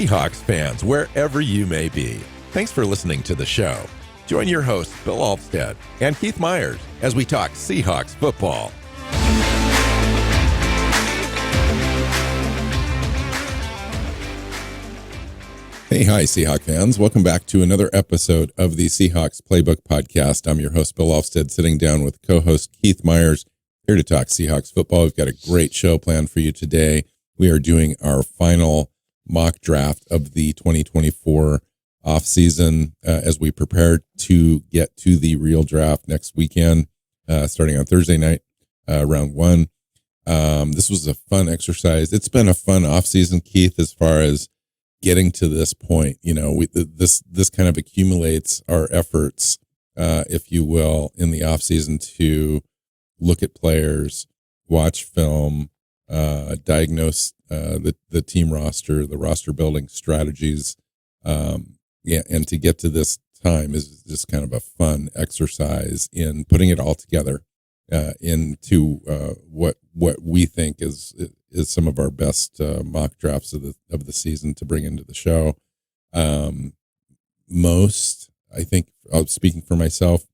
Seahawks fans, wherever you may be. Thanks for listening to the show. Join your hosts, Bill Alvstad and Keith Myers, as we talk Seahawks football. Hey, hi, Seahawks fans. Welcome back to another episode of the Seahawks Playbook podcast. I'm your host, Bill Alvstad, sitting down with co-host Keith Myers, here to talk Seahawks football. We've got a great show planned for you today. We are doing our final mock draft of the 2024 offseason as we prepare to get to the real draft next weekend, starting on Thursday night, round one. This was a fun exercise. It's been a fun offseason, Keith, as far as getting to this point. You know, this kind of accumulates our efforts, if you will, in the offseason to look at players, watch film, diagnose the team roster, the roster building strategies, and to get to this time is just kind of a fun exercise in putting it all together into what we think is some of our best mock drafts of the season to bring into the show. Most, I think, speaking for myself,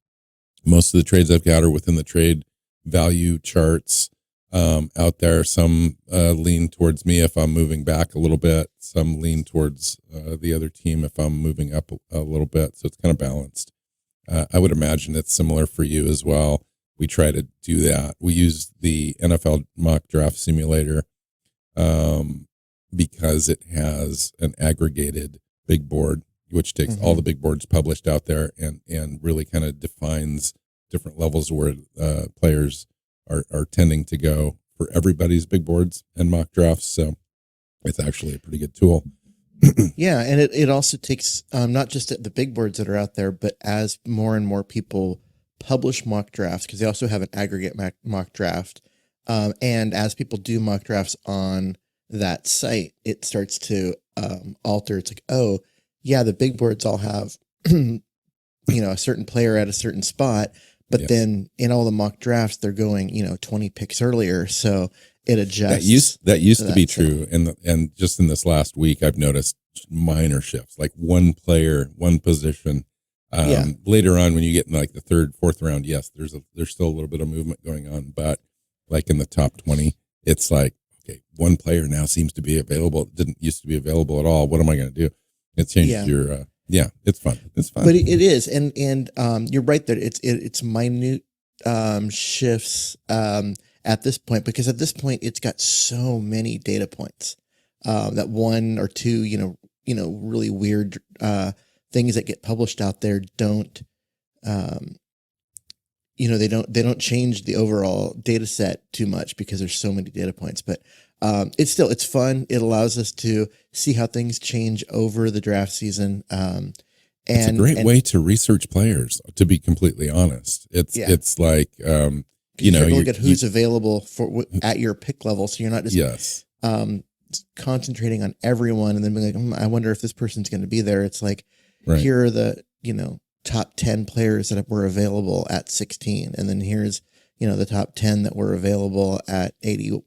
most of the trades I've got are within the trade value charts out there. Some lean towards me if I'm moving back a little bit. Some lean towards the other team if I'm moving up a little bit. So it's kind of balanced. I would imagine it's similar for you as well. We try to do that. We use the NFL mock draft simulator because it has an aggregated big board, which takes all the big boards published out there and really kind of defines different levels where players are tending to go for everybody's big boards and mock drafts. So it's actually a pretty good tool. Yeah. And it also takes not just the big boards that are out there, but as more and more people publish mock drafts, because they also have an aggregate mock draft. And as people do mock drafts on that site, it starts to alter. It's like, oh, yeah, the big boards all have, a certain player at a certain spot. But then in all the mock drafts, they're going, 20 picks earlier. So it adjusts. That used to be true. And just in this last week, I've noticed minor shifts, like one player, one position. Later on, when you get in like the third, fourth round, yes, there's still a little bit of movement going on. But like in the top 20, it's like, okay, one player now seems to be available. It didn't used to be available at all. What am I going to do? It changed your... it's fun. It's fun. But it is. And you're right that it's minute shifts at this point, because at this point it's got so many data points that one or two, really weird things that get published out there don't they don't change the overall data set too much because there's so many data points. But it's fun. It allows us to see how things change over the draft season. It's a great way to research players, to be completely honest. It's like, you look at who's available at your pick level. So you're not just concentrating on everyone and then being like, I wonder if this person's going to be there. It's like, here are the, top 10 players that were available at 16. And then here's, the top 10 that were available at 30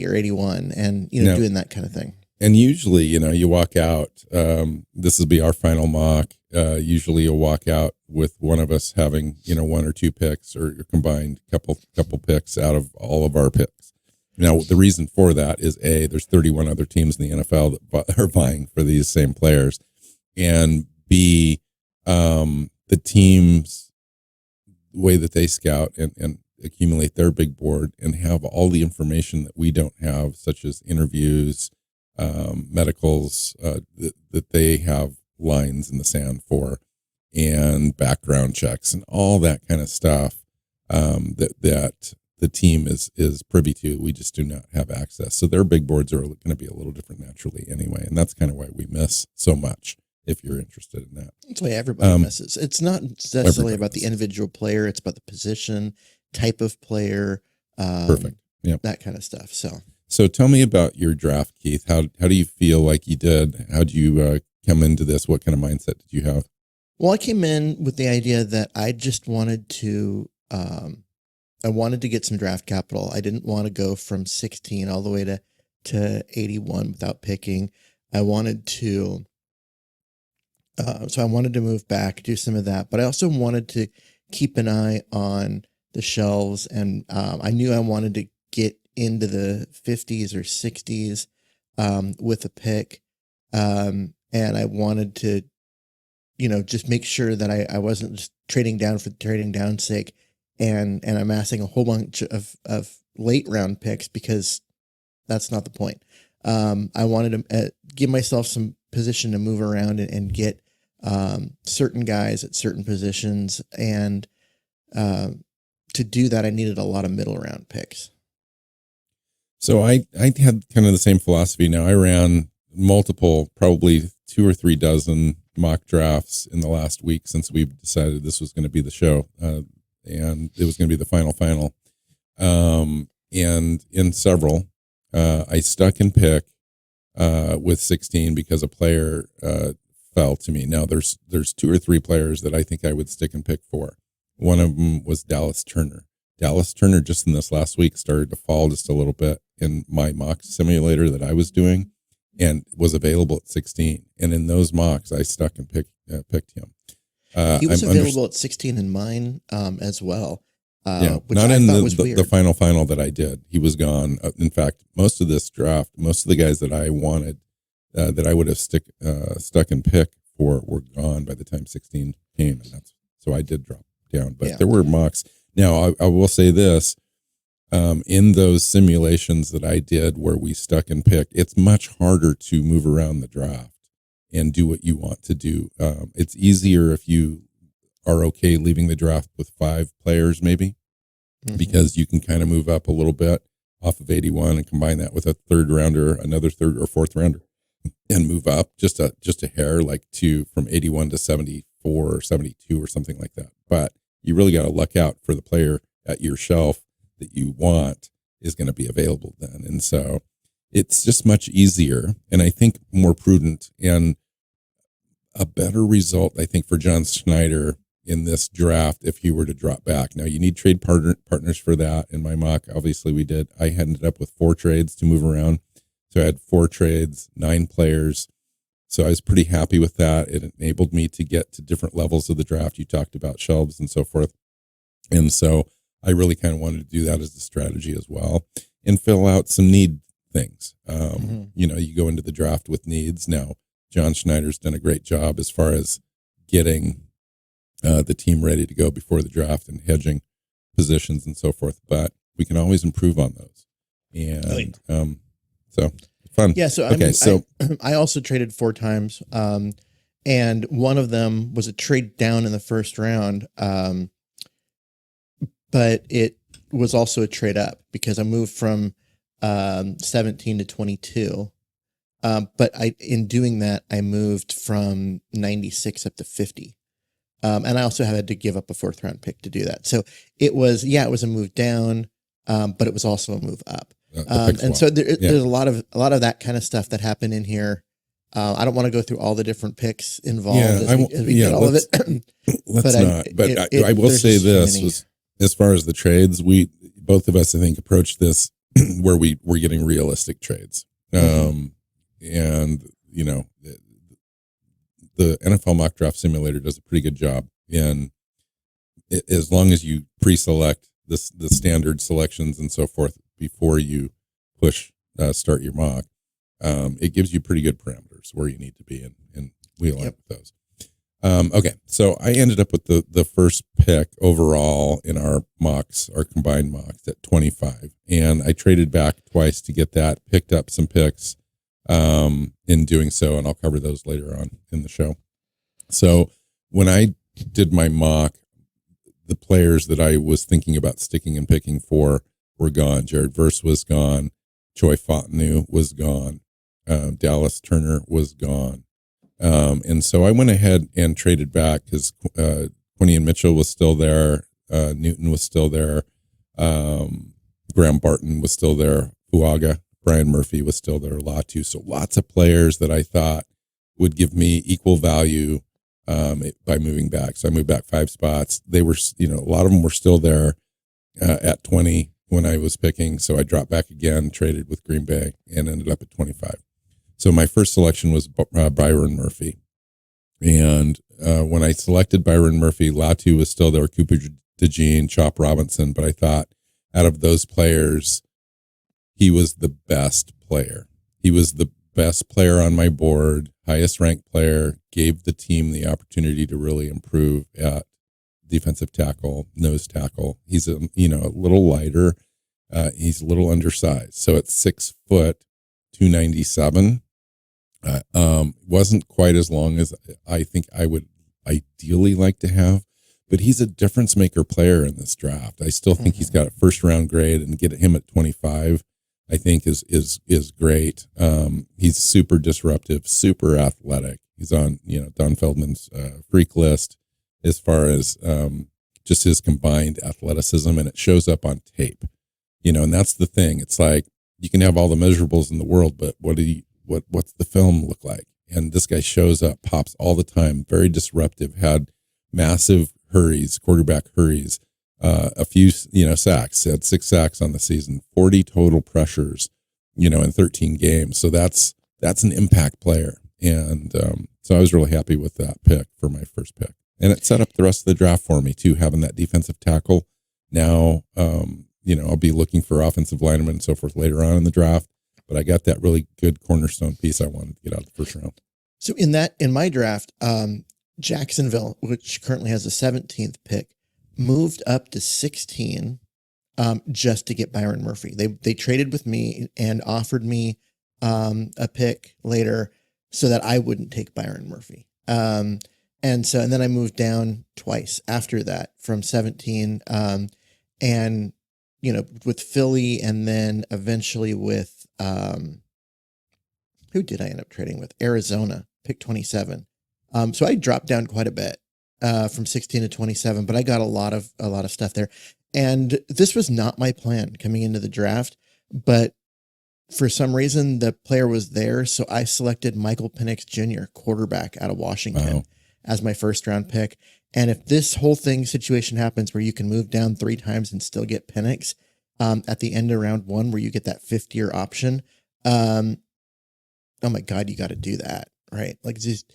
or 81 and, doing that kind of thing. And usually, you walk out, this will be our final mock. Usually you'll walk out with one of us having, one or two picks or combined couple picks out of all of our picks. Now, the reason for that is there's 31 other teams in the NFL that are vying for these same players, and B, the teams, the way that they scout and accumulate their big board and have all the information that we don't have, such as interviews, medicals, that they have lines in the sand for, and background checks and all that kind of stuff, that the team is privy to. We just do not have access. So their big boards are going to be a little different naturally anyway. And that's kind of why we miss so much, if you're interested in that. That's why everybody misses. It's not necessarily about the individual player. It's about the position, type of player, perfect. Yeah. That kind of stuff. So tell me about your draft, Keith. How do you feel like you did? How did you come into this? What kind of mindset did you have? Well, I came in with the idea that I just wanted to, get some draft capital. I didn't want to go from 16 all the way to 81 without picking. I wanted to, so I wanted to move back, do some of that, but I also wanted to keep an eye on the shelves, and I knew I wanted to get into the 50s or 60s with a pick, and I wanted to, just make sure that I wasn't just trading down for trading down's sake, and amassing a whole bunch of late round picks, because that's not the point. I wanted to give myself some position to move around and get certain guys at certain positions, and to do that, I needed a lot of middle round picks. So I had kind of the same philosophy. Now I ran multiple, probably 2 or 3 dozen mock drafts in the last week since we decided this was going to be the show, and it was going to be the final. And in several, I stuck and pick with 16 because a player fell to me. Now there's 2 or 3 players that I think I would stick and pick for. One of them was Dallas Turner. Dallas Turner just in this last week started to fall just a little bit in my mock simulator that I was doing, and was available at 16. And in those mocks, I stuck and picked him. He was available at 16 in mine as well. Which not in the final that I did. He was gone. In fact, most of this draft, most of the guys that I wanted, that I would have stuck and pick for, were gone by the time 16 came, and so I did drop down. But there were mocks. Now I will say this: in those simulations that I did where we stuck and pick, it's much harder to move around the draft and do what you want to do. It's easier if you are okay leaving the draft with 5 players, maybe, because you can kind of move up a little bit off of 81 and combine that with a third rounder, another third or fourth rounder, and move up just a hair, like from 81 to 74 or 72 or something like that. But you really got to luck out for the player at your shelf that you want is going to be available then. And so it's just much easier, and I think more prudent, and a better result, I think, for John Schneider in this draft if he were to drop back. Now, you need trade partners for that. In my mock, obviously we did. I ended up with 4 trades to move around. So I had 4 trades, 9 players. So I was pretty happy with that. It enabled me to get to different levels of the draft. You talked about shelves and so forth. And so I really kind of wanted to do that as a strategy as well, and fill out some need things. You go into the draft with needs. Now, John Schneider's done a great job as far as getting the team ready to go before the draft and hedging positions and so forth, but we can always improve on those. And so fun. Yeah. So, I also traded 4 times. And one of them was a trade down in the first round. But it was also a trade up because I moved from 17 to 22. But in doing that, I moved from 96 up to 50. And I also had to give up a 4th round pick to do that. So it was a move down, but it was also a move up. And so there's a lot of that kind of stuff that happened in here. I don't want to go through all the different picks involved as we get all of it. Let's not. But I will say this was, as far as the trades, both of us, I think, approached this where we're getting realistic trades. And the NFL mock draft simulator does a pretty good job in, as long as you pre-select the standard selections and so forth before you start your mock, it gives you pretty good parameters where you need to be, and we align with those. Okay, so I ended up with the first pick overall in our combined mocks at 25, and I traded back twice to get that, picked up some picks in doing so, and I'll cover those later on in the show. So when I did my mock, the players that I was thinking about sticking and picking for were gone. Jared Verse was gone. Choi Fontenot was gone. Dallas Turner was gone. And so I went ahead and traded back because Quinion Mitchell was still there. Newton was still there. Graham Barton was still there. Fuaga, Brian Murphy was still there. Latu. So lots of players that I thought would give me equal value by moving back. So I moved back 5 spots. They were, a lot of them were still there at 20 when I was picking. So I dropped back again, traded with Green Bay, and ended up at 25. So my first selection was Byron Murphy. And when I selected Byron Murphy, Latu was still there, Cooper DeJean, Chop Robinson. But I thought out of those players, he was the best player. He was the best player on my board, highest ranked player, gave the team the opportunity to really improve at defensive tackle, nose tackle. He's a little lighter. He's a little undersized. So at 6 foot, 297, wasn't quite as long as I think I would ideally like to have, but he's a difference maker player in this draft. I still think he's got a first round grade, and get him at 25, I think is great. He's super disruptive, super athletic. He's on, Don Feldman's freak list as far as just his combined athleticism, and it shows up on tape. And that's the thing. It's like you can have all the measurables in the world, but what's the film look like? And this guy shows up, pops all the time, very disruptive, had massive hurries, quarterback hurries, a few, sacks, had 6 sacks on the season, 40 total pressures, in 13 games. So that's an impact player. And so I was really happy with that pick for my first pick. And it set up the rest of the draft for me too, having that defensive tackle. Now, I'll be looking for offensive linemen and so forth later on in the draft, but I got that really good cornerstone piece I wanted to get out of the first round. So in my draft, Jacksonville, which currently has the 17th pick, moved up to 16 just to get Byron Murphy. They traded with me and offered me a pick later so that I wouldn't take Byron Murphy. And then I moved down twice after that from 17 and with Philly, and then eventually with who did I end up trading with? Arizona, pick 27. So I dropped down quite a bit from 16 to 27, but I got a lot of stuff there. And this was not my plan coming into the draft, but for some reason the player was there, so I selected Michael Penix Jr., quarterback out of Washington, as my first round pick. And if this whole situation happens where you can move down 3 times and still get Penix at the end of round 1, where you get that 5th-year option, oh my God, you got to do that, right? Like just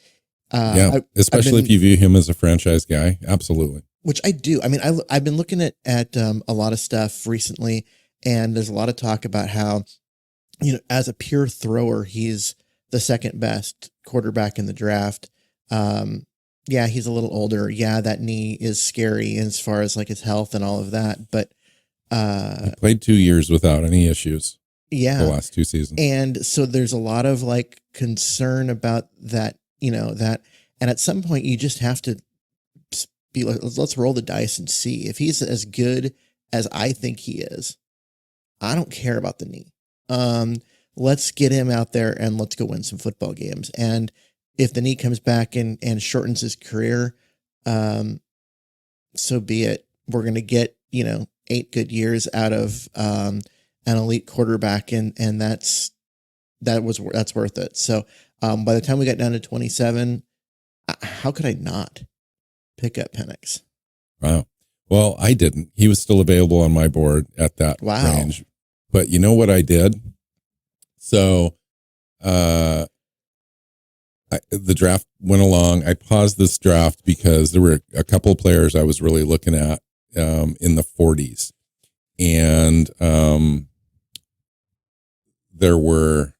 especially if you view him as a franchise guy, absolutely. Which I do. I mean, I've been looking at a lot of stuff recently, and there's a lot of talk about how, as a pure thrower, he's the second best quarterback in the draft. Yeah, he's a little older. Yeah, that knee is scary as far as like his health and all of that. But he played 2 years without any issues. Yeah, the last 2 seasons. And so there's a lot of like concern about that, that. And at some point, you just have to be like, let's roll the dice and see if he's as good as I think he is. I don't care about the knee. Let's get him out there and let's go win some football games. And if the knee comes back and shortens his career, so be it. We're going to get, 8 good years out of an elite quarterback, and that's worth it. So by the time we got down to 27, how could I not pick up Penix? Wow. Well, I didn't. He was still available on my board at that range. But you know what I did? So the draft went along. I paused this draft because there were a couple of players I was really looking at in the 40s. And there were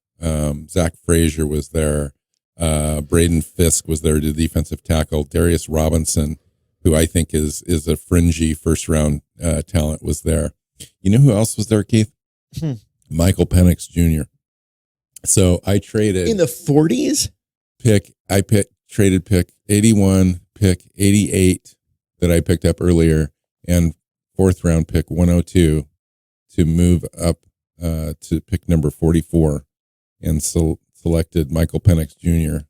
Zach Frazier was there. Braden Fisk was there to defensive tackle. Darius Robinson, who I think is a fringy first round talent, was there. You know who else was there, Keith? Michael Penix Jr. So I traded in the 40s. Traded pick 81, pick 88 that I picked up earlier, and 4th round pick 102 to move up to pick number 44, and selected Michael Penix Jr.,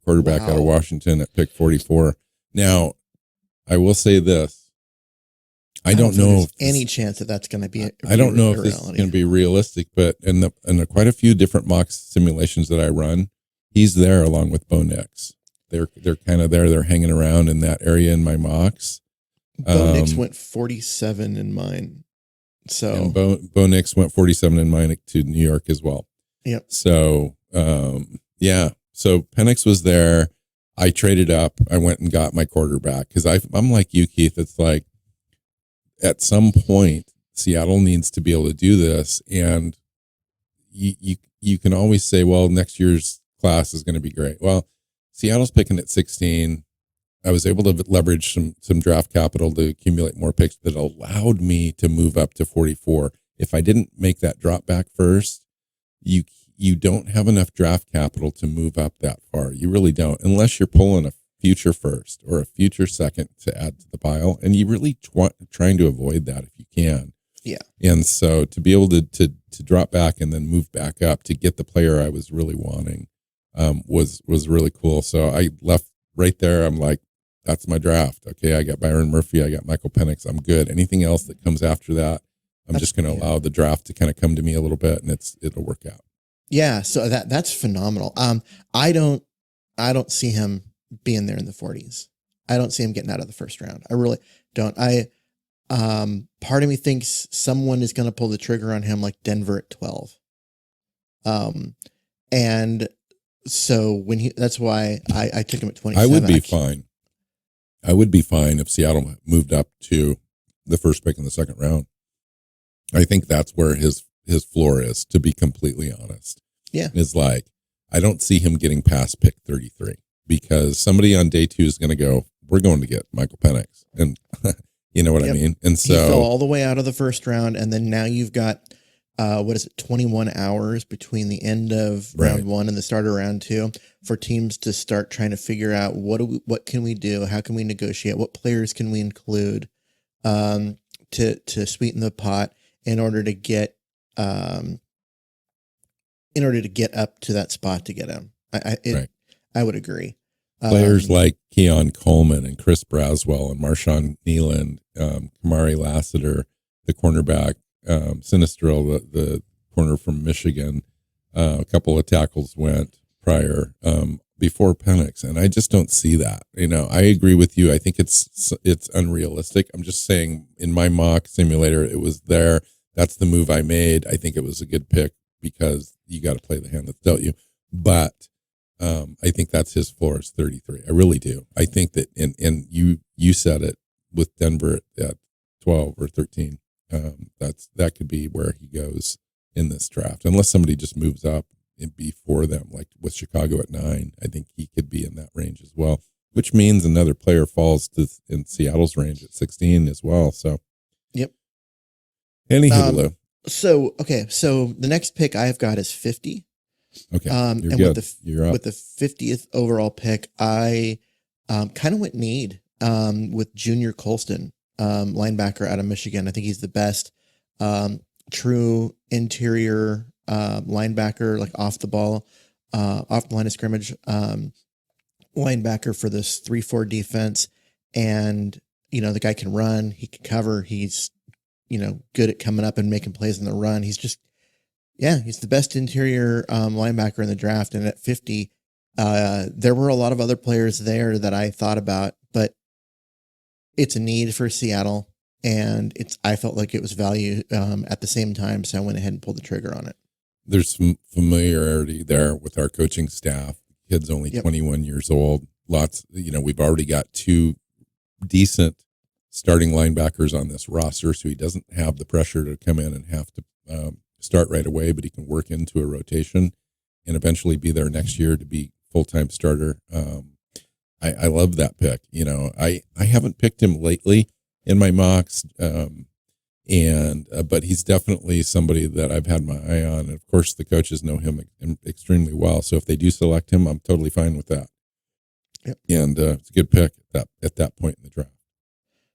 quarterback out of Washington, at pick 44. Now, I will say this. I don't know if any chance that that's going to be. I don't know if this is going to be realistic, but in the quite a few different mock simulations that I run, he's there along with Bo Nix. They're kind of there. They're hanging around in that area in my mocks. Bo Nix went 47 in mine. So and Bo Nix went 47 in mine to New York as well. Yep. So Yeah. So Penix was there. I traded up. I went and got my quarterback because I'm like you, Keith. It's like at some point Seattle needs to be able to do this, and you can always say, well, next year's class is going to be great. Well, Seattle's picking at 16. I was able to leverage some draft capital to accumulate more picks that allowed me to move up to 44. If I didn't make that drop back first, you don't have enough draft capital to move up that far. You really don't, unless you're pulling a future first or a future second to add to the pile. And you really trying to avoid that if you can. Yeah. And so to be able to drop back and then move back up to get the player I was really wanting was really cool. So I left right there. I'm like, that's my draft. Okay, I got Byron Murphy. I got Michael Penix. I'm good. Anything else that comes after that, I'm just going to allow the draft to kind of come to me a little bit, and it'll work out. Yeah, so that's phenomenal. I don't see him being there in the 40s. I don't see him getting out of the first round. I really don't. Part of me thinks someone is going to pull the trigger on him, like Denver at 12. And so that's why I took him at 27. I would be fine. I would be fine if Seattle moved up to the first pick in the second round. I think that's where his floor is, to be completely honest. Yeah. Is like, I don't see him getting past pick 33 because somebody on day 2 is going to go, we're going to get Michael Penix. And you know what I mean? And so he fell all the way out of the first round. And then now you've got, 21 hours between the end of round 1 and the start of round 2 for teams to start trying to figure out what can we do? How can we negotiate? What players can we include, to sweeten the pot in order to get up to that spot to get him. I would agree. Players like Keon Coleman and Chris Braswell and Marshawn Nealand, Kamari Lassiter, the cornerback, Sinistrell, the corner from Michigan, a couple of tackles went prior, before Penix, and I just don't see that. I agree with you. I think it's unrealistic. I'm just saying, in my mock simulator, it was there. That's the move I made. I think it was a good pick because you got to play the hand that's dealt you. But I think that's his floor is 33. I really do. I think that, and you said it with Denver at 12 or 13. That could be where he goes in this draft, unless somebody just moves up before them, like with Chicago at 9. I think he could be in that range as well, which means another player falls in Seattle's range at 16 as well. So, yep. Anywho, so the next pick I've got is 50. Okay, and good. With the 50th overall pick, I kind of went need with Junior Colston, linebacker out of Michigan. I think he's the best true interior linebacker, like off the ball, off the line of scrimmage linebacker for this 3-4 defense. And, the guy can run, he can cover, he's, good at coming up and making plays in the run. He's just, he's the best interior linebacker in the draft. And at 50, there were a lot of other players there that I thought about, but it's a need for Seattle, and I felt like it was value at the same time, so I went ahead and pulled the trigger on it. There's some familiarity there with our coaching staff. The kid's only 21 years old. Lots, we've already got 2 decent starting linebackers on this roster, so he doesn't have the pressure to come in and have to start right away, but he can work into a rotation and eventually be there next year to be full-time starter. I love that pick. I haven't picked him lately in my mocks, but he's definitely somebody that I've had my eye on. And of course, the coaches know him extremely well. So if they do select him, I'm totally fine with that. Yep. And it's a good pick at that point in the draft.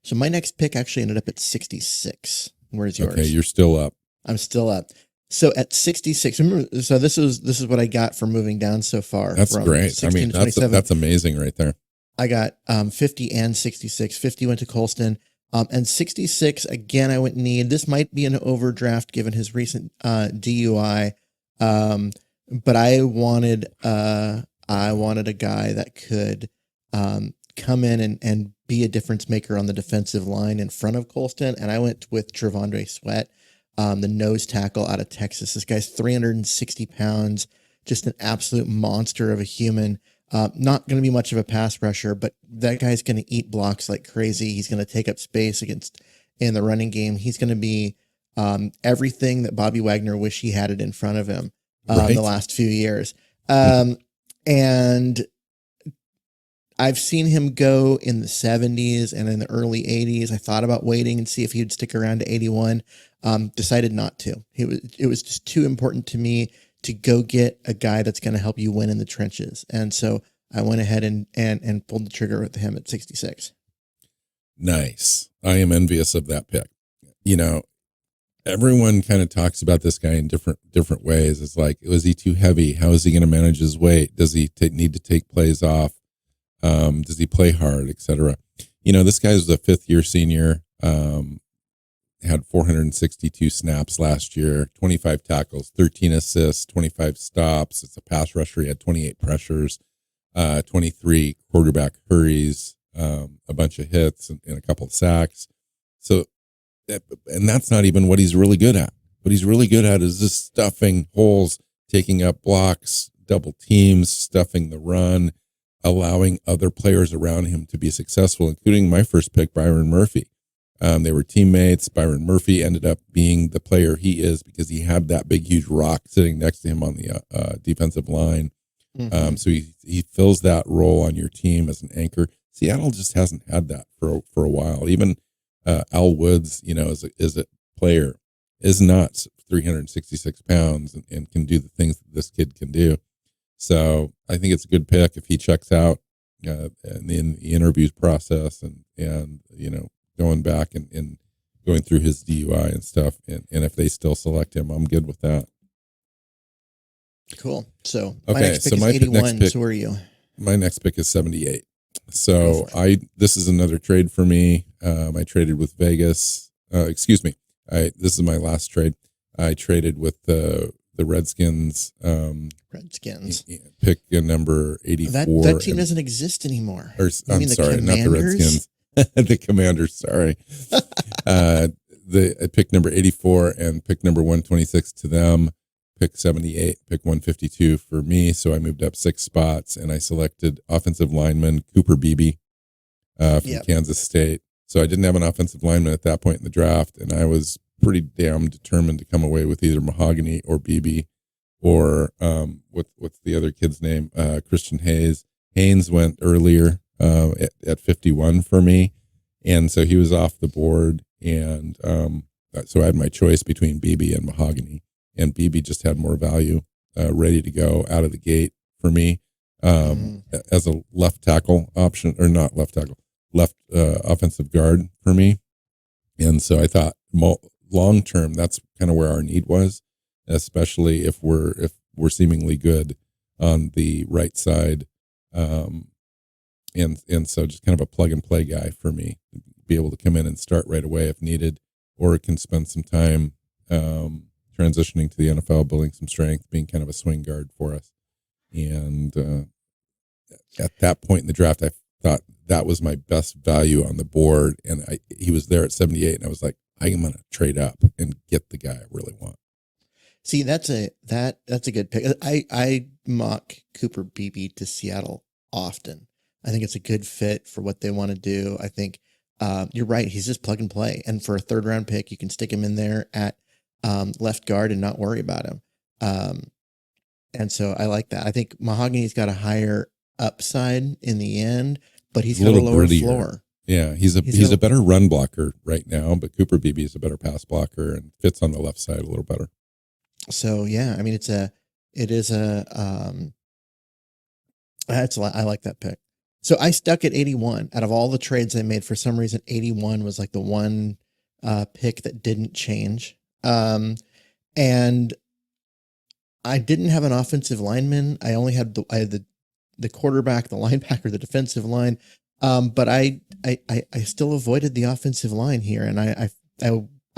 So my next pick actually ended up at 66. Where's yours? Okay, you're still up. I'm still up. So at 66, remember, so this is what I got for moving down so far. That's great. That's amazing right there. I got 50 and 66. 50 went to Colston. And 66, again, I went need. This might be an overdraft given his recent DUI. But I wanted a guy that could come in and be a difference maker on the defensive line in front of Colston. And I went with Trevondre Sweat, the nose tackle out of Texas. This guy's 360 pounds, just an absolute monster of a human. Not going to be much of a pass rusher, but that guy's going to eat blocks like crazy. He's going to take up space in the running game. He's going to be everything that Bobby Wagner wished he had it in front of him the last few years. And I've seen him go in the 70s and in the early 80s. I thought about waiting and see if he'd stick around to 81. Decided not to. It was just too important to me to go get a guy that's going to help you win in the trenches. And so I went ahead and pulled the trigger with him at 66. Nice. I am envious of that pick. You know, everyone kind of talks about this guy in different ways. It's like, was he too heavy? How is he going to manage his weight? Does he need to take plays off? Does he play hard, etc.? You know, this guy's a fifth-year senior, had 462 snaps last year, 25 tackles, 13 assists, 25 stops. It's a pass rusher. He had 28 pressures, 23 quarterback hurries, a bunch of hits, and a couple of sacks. So, and that's not even what he's really good at. What he's really good at is just stuffing holes, taking up blocks, double teams, stuffing the run, allowing other players around him to be successful, including my first pick, Byron Murphy. They were teammates. Byron Murphy ended up being the player he is because he had that big, huge rock sitting next to him on the defensive line. Mm-hmm. So he fills that role on your team as an anchor. Seattle just hasn't had that for a while. Even Al Woods, you know, is a player, is not 366 pounds and can do the things that this kid can do. So I think it's a good pick if he checks out in the interviews process and you know, going back and going through his DUI and stuff. And if they still select him, I'm good with that. Cool. So my next pick is 81. So where are you? My next pick is 78. So this is another trade for me. I traded with Vegas. Excuse me. This is my last trade. I traded with the Redskins. Pick number 84. That team doesn't exist anymore. I'm sorry, not the Redskins. The Commanders, sorry. The pick number 84 and pick number 126 to them. Pick 78, pick 152 for me. So I moved up 6 spots and I selected offensive lineman Cooper Beebe from Kansas State. So I didn't have an offensive lineman at that point in the draft, and I was pretty damn determined to come away with either Mahogany or Beebe or what's the other kid's name? Christian Hayes. Haynes went earlier at 51 for me, and so he was off the board. And so I had my choice between Beebe and Mahogany, and Beebe just had more value, ready to go out of the gate for me as a left tackle option, or not left tackle, left offensive guard for me. And so I thought long term, that's kind of where our need was, especially if we're seemingly good on the right side. And so just kind of a plug and play guy for me, be able to come in and start right away if needed, or can spend some time transitioning to the NFL, building some strength, being kind of a swing guard for us. And at that point in the draft, I thought that was my best value on the board. And he was there at 78, and I was like, I'm going to trade up and get the guy I really want. See, that's a good pick. I mock Cooper Beebe to Seattle often. I think it's a good fit for what they want to do. I think you're right. He's just plug and play. And for a 3rd round pick, you can stick him in there at left guard and not worry about him. And so I like that. I think Mahogany's got a higher upside in the end, but he's got a lower floor. Yeah, he's a better run blocker right now, but Cooper Beebe is a better pass blocker and fits on the left side a little better. So yeah, I mean I like that pick. So I stuck at 81. Out of all the trades I made, for some reason 81 was like the one pick that didn't change. And I didn't have an offensive lineman. I only had the quarterback, the linebacker, the defensive line. But I still avoided the offensive line here, and I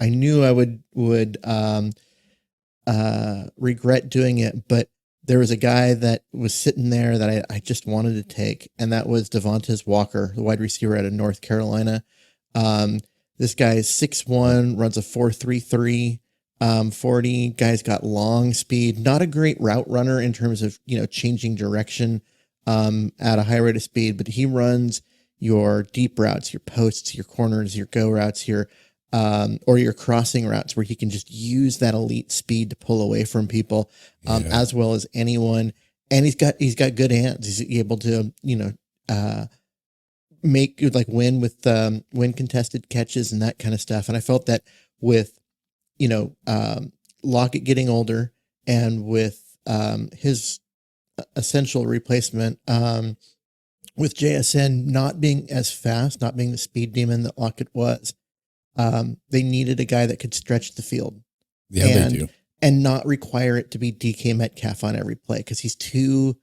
knew I would regret doing it, but there was a guy that was sitting there that I just wanted to take, and that was Devontae Walker, the wide receiver out of North Carolina. This guy is 6'1", runs a 4.33, 40. Guy's got long speed, not a great route runner in terms of, changing direction at a high rate of speed, but he runs your deep routes, your posts, your corners, your go routes, or your crossing routes where he can just use that elite speed to pull away from people, as well as anyone. And he's got good hands. He's able to, make win contested catches and that kind of stuff. And I felt that with, Lockett getting older and with his essential replacement, with JSN not being as fast, not being the speed demon that Lockett was, they needed a guy that could stretch the field. Yeah, they do. And not require it to be DK Metcalf on every play because he's too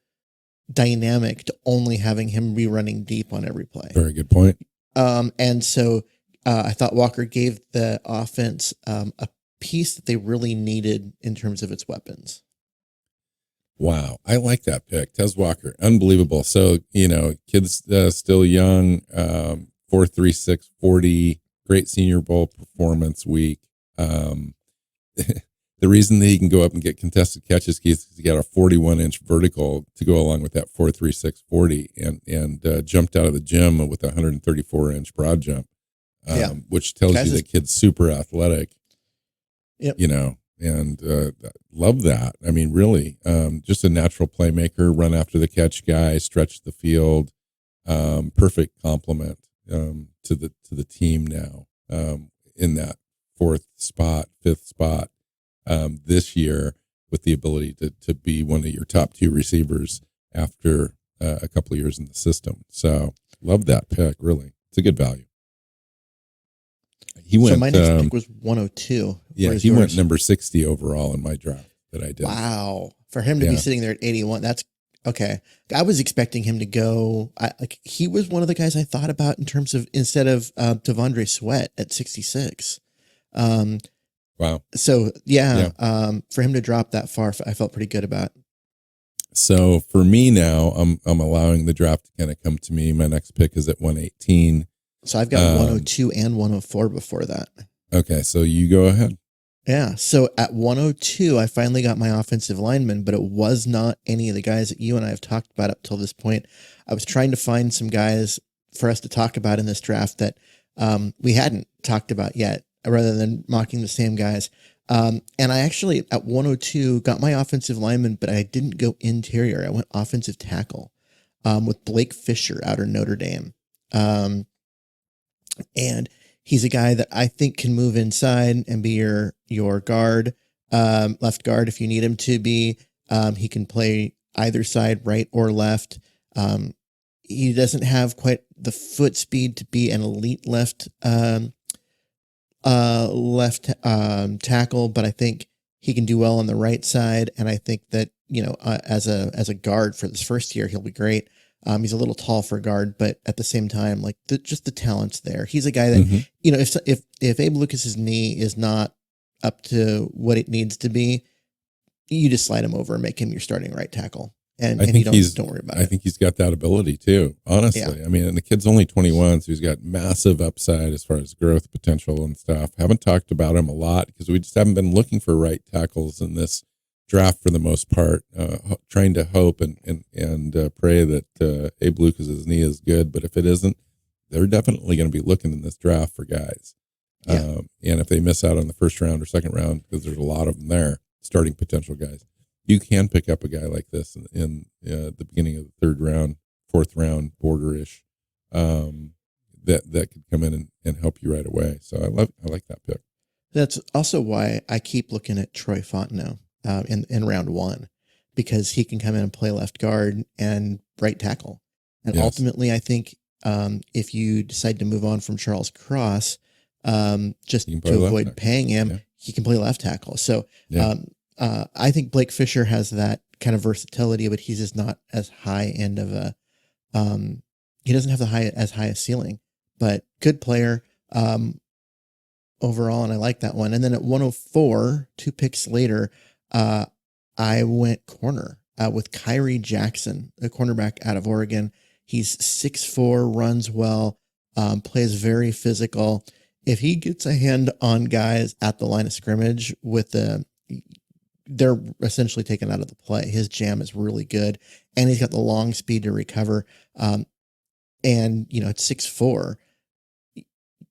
dynamic to only having him be running deep on every play. Very good point. And so I thought Walker gave the offense a piece that they really needed in terms of its weapons. Wow. I like that pick. Tez Walker. Unbelievable. So, kid's still young, 4.36 40, great Senior Bowl performance week. The reason that he can go up and get contested catches, Keith, is he got a 41-inch vertical to go along with that 4.36 40 and jumped out of the gym with a 134-inch broad jump, which tells you the kid's super athletic. Yep. And love that. I mean, really, just a natural playmaker, run after the catch guy, stretch the field, perfect complement to the team now in that fifth spot this year, with the ability to be one of your top two receivers after a couple of years in the system. So love that pick. Really, it's a good value. He went. So my next pick was 102. Yeah, he went number 60 overall in my draft that I did. Wow, for him to be sitting there at 81, that's okay. I was expecting him to go. He was one of the guys I thought about in terms of instead of Devondre Sweat at 66. Wow. So for him to drop that far, I felt pretty good about. So for me now, I'm allowing the draft to kind of come to me. My next pick is at 118. So I've got 102 and 104 before that. Okay, so you go ahead. Yeah. So at 102, I finally got my offensive lineman, but it was not any of the guys that you and I have talked about up till this point. I was trying to find some guys for us to talk about in this draft that we hadn't talked about yet, rather than mocking the same guys. And I actually, at 102, got my offensive lineman, but I didn't go interior. I went offensive tackle with Blake Fisher out of Notre Dame. And he's a guy that I think can move inside and be your guard, left guard if you need him to be. He can play either side, right or left. He doesn't have quite the foot speed to be an elite left tackle, but I think he can do well on the right side. And I think that, as a guard for this first year, he'll be great. He's a little tall for a guard, but at the same time, just the talent's there. He's a guy that, if Abe Lucas's knee is not up to what it needs to be, you just slide him over and make him your starting right tackle. And you don't worry about it. I think he's got that ability too, honestly. Yeah. I mean, and the kid's only 21, so he's got massive upside as far as growth potential and stuff. Haven't talked about him a lot because we just haven't been looking for right tackles in this draft for the most part, trying to hope and pray that Abe Lucas's knee is good. But if it isn't, they're definitely going to be looking in this draft for guys. Yeah. And if they miss out on the first round or second round, because there's a lot of them there, starting potential guys, you can pick up a guy like this in the beginning of the third round, fourth round, border-ish, that could come in and help you right away. So I like that pick. That's also why I keep looking at Troy Fontenot in round one, because he can come in and play left guard and right tackle. And ultimately, I think if you decide to move on from Charles Cross, just to avoid paying him, he can play left tackle. So I think Blake Fisher has that kind of versatility, but he's just not as high end of a, he doesn't have as high a ceiling, but good player overall. And I like that one. And then at 104, 2 picks later, I went corner with Kyrie Jackson, a cornerback out of Oregon. He's 6'4", runs well, plays very physical. if he gets a hand on guys at the line of scrimmage they're essentially taken out of the play. His jam is really good, and he's got the long speed to recover. And at 6'4",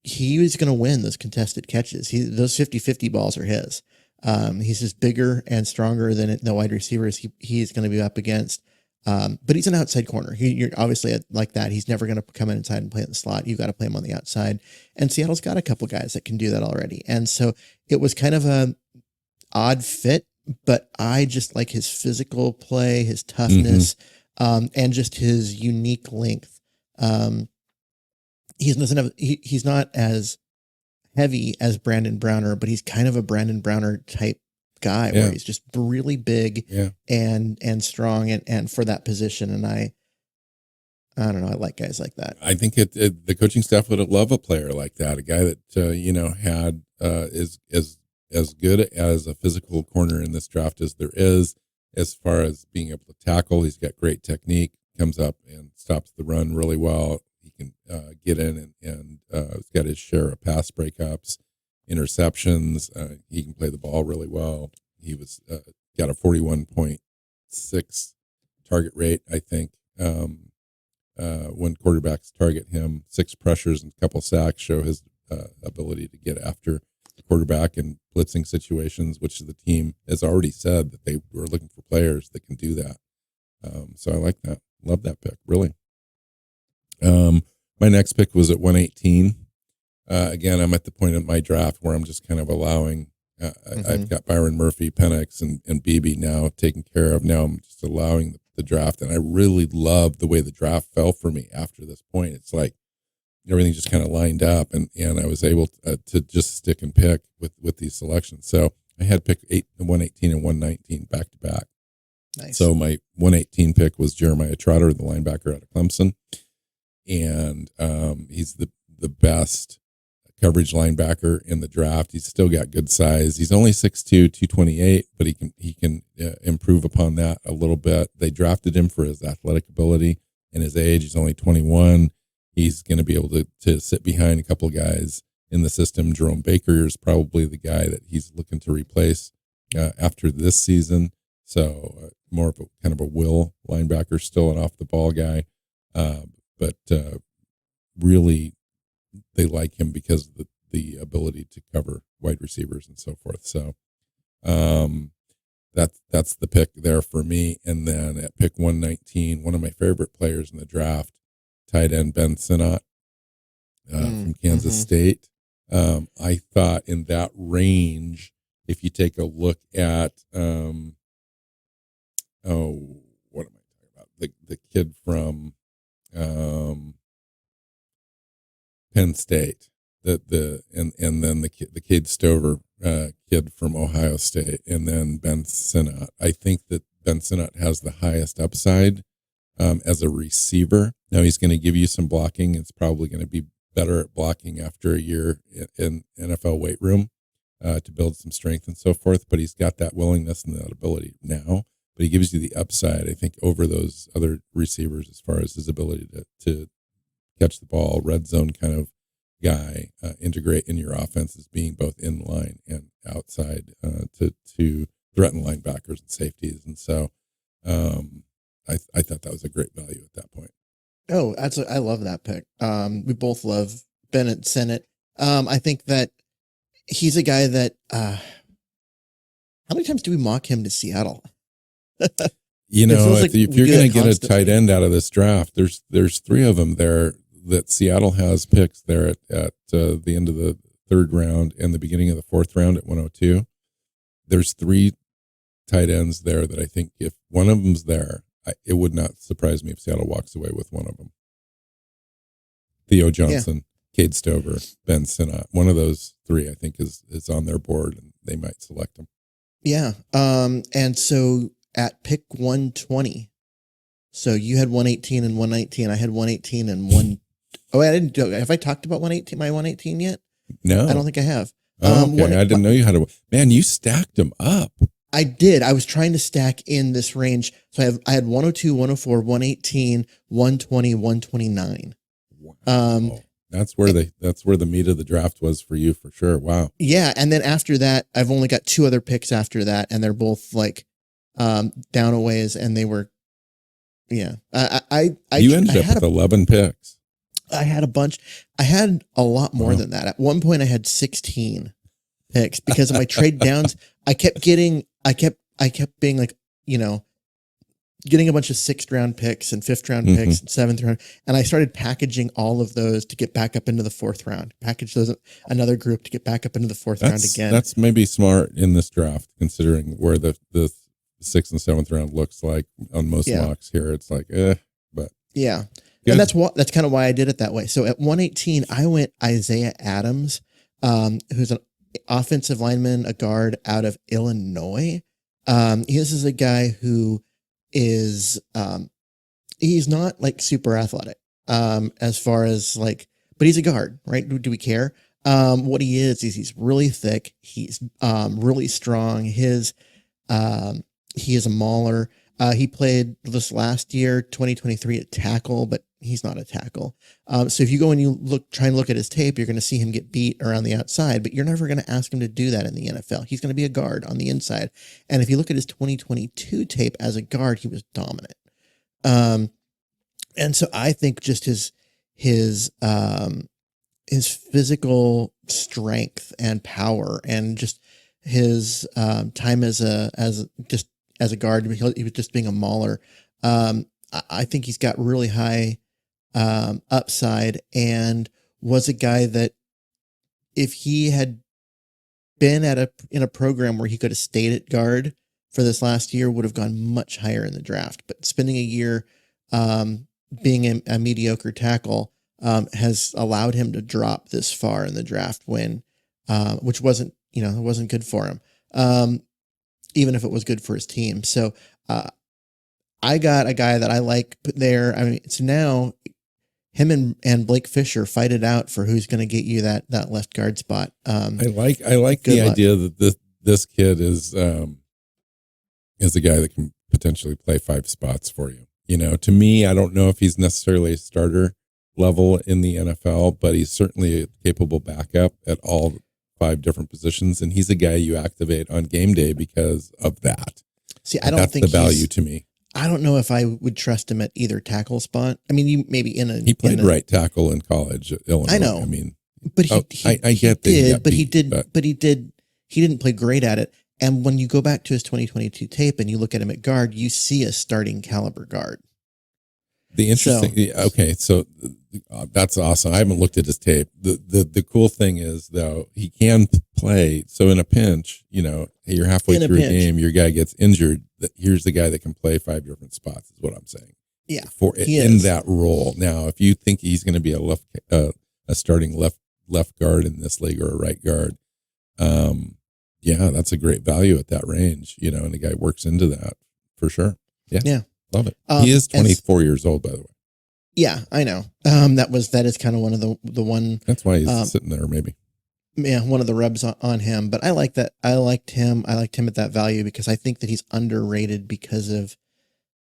he was going to win those contested catches. Those 50-50 balls are his. He's just bigger and stronger than the wide receivers he's going to be up against. But he's an outside corner. You're obviously like that. He's never going to come inside and play in the slot. You've got to play him on the outside. And Seattle's got a couple guys that can do that already. And so it was kind of a odd fit, but I just like his physical play, his toughness, and just his unique length. He's not as heavy as Brandon Browner, but he's kind of a Brandon Browner type guy where he's just really big and strong and for that position. And I don't know. I like guys like that. I think the coaching staff would love a player like that, a guy that, had is as good as a physical corner in this draft as there is, as far as being able to tackle. He's got great technique, comes up and stops the run really well. He can get in and he's got his share of pass breakups, interceptions. He can play the ball really well. He was got a 41.6 target rate, I think. When quarterbacks target him, 6 pressures and a couple sacks show his ability to get after the quarterback in blitzing situations, which the team has already said that they were looking for players that can do that. So I like that. Love that pick, really. My next pick was at 118. Again, I'm at the point in my draft where I'm just kind of allowing, I've got Byron Murphy, Penix, and Beebe now taken care of. Now I'm just allowing the draft. And I really love the way the draft fell for me after this point. It's like everything just kind of lined up and I was able to just stick and pick with these selections. So I had pick 118 and 119 back to back. Nice. So my 118 pick was Jeremiah Trotter, the linebacker out of Clemson. And he's the best coverage linebacker in the draft. He's still got good size. He's only 6'2", 228, but he can improve upon that a little bit. They drafted him for his athletic ability and his age. He's only 21. He's going to be able to sit behind a couple of guys in the system. Jerome Baker is probably the guy that he's looking to replace after this season. So more of a kind of a will linebacker, still an off the ball guy. But really, they like him because of the ability to cover wide receivers and so forth. So that's the pick there for me. And then at pick 119, one of my favorite players in the draft, tight end Ben Sinnott from Kansas State. I thought in that range, if you take a look at, what am I talking about? The kid from Penn State, and then the Cade Stover kid from Ohio State, and then Ben Sinnott. I think that Ben Sinnott has the highest upside as a receiver. Now he's going to give you some blocking. It's probably going to be better at blocking after a year in NFL weight room to build some strength and so forth. But he's got that willingness and that ability now. But he gives you the upside, I think, over those other receivers as far as his ability to catch the ball, red zone kind of guy, integrate in your offense as being both in line and outside to threaten linebackers and safeties. And so I thought that was a great value at that point. Oh, I love that pick. We both love Bennett Sinnott. I think that he's a guy that, how many times do we mock him to Seattle? If you're going to get a tight end out of this draft, there's 3 of them there that Seattle has picks there at the end of the 3rd round and the beginning of the 4th round at 102. There's 3 tight ends there that I think if one of them's there, it would not surprise me if Seattle walks away with one of them. Theo Johnson, Cade Stover, Ben Sinnott. One of those 3, I think, is on their board, and they might select them. Yeah. And so at pick 120, so you had 118 and 119. I had 118 and 1. Oh, I didn't do it. Have I talked about my 118 yet? No. I don't think I have. Okay. I didn't know you had to. Man, you stacked them up. I did. I was trying to stack in this range. So I had 102, 104, 118, 120, 129. Wow. That's where the meat of the draft was for you, for sure. Wow. Yeah. And then after that, I've only got 2 other picks after that. And they're both like, down a ways. And they were, yeah. You ended up with 11 picks. I had a bunch. I had a lot more than that. At one point I had 16 picks because of my trade downs. I kept being like, getting a bunch of 6th round picks and 5th round picks and 7th round. And I started packaging all of those to get back up into the 4th round, package those another group to get back up into the 4th round again. That's maybe smart in this draft, considering where the 6th and 7th round looks like on most mocks here. It's like, but yeah. Good. And that's kind of why I did it that way. So at 118, I went Isaiah Adams, who's an offensive lineman, a guard out of Illinois. This is a guy who is, he's not like super athletic, as far as like, but he's a guard, right? Do we care? What he is he's really thick. He's, really strong. He is a mauler. He played this last year, 2023 at tackle, but he's not a tackle. So if you go and you try and look at his tape, you're going to see him get beat around the outside, but you're never going to ask him to do that in the NFL. He's going to be a guard on the inside. And if you look at his 2022 tape as a guard, he was dominant. And so I think just his physical strength and power and just his time as a guard, he was just being a mauler. I think he's got really high upside, and was a guy that if he had been in a program where he could have stayed at guard for this last year, would have gone much higher in the draft. But spending a year being a mediocre tackle has allowed him to drop this far in the draft which wasn't good for him. Even if it was good for his team. So I got a guy that I like there. I mean, it's now him and Blake Fisher fight it out for who's going to get you that left guard spot. I like the idea that this kid is a guy that can potentially play 5 spots for you. To me, I don't know if he's necessarily a starter level in the NFL, but he's certainly a capable backup at all 5 different positions, and he's a guy you activate on game day because of that. See, I don't think that's the value to me. I don't know if I would trust him at either tackle spot. I mean, you maybe he played right tackle in college at Illinois. I know. I mean, but he didn't play great at it. And when you go back to his 2022 tape and you look at him at guard, you see a starting caliber guard. So that's awesome. I haven't looked at his tape. The cool thing is, though, he can play. So in a pinch, you're halfway through a game, your guy gets injured. Here's the guy that can play 5 different spots, is what I'm saying. Yeah, in that role. Now, if you think he's going to be a starting left guard in this league, or a right guard, that's a great value at that range. And the guy works into that for sure. Yeah. Love it. He is 24 years old, by the way. Yeah, I know. That is kind of one of the one. That's why he's sitting there, maybe. Yeah, one of the rubs on him. But I like that. I liked him at that value because I think that he's underrated because of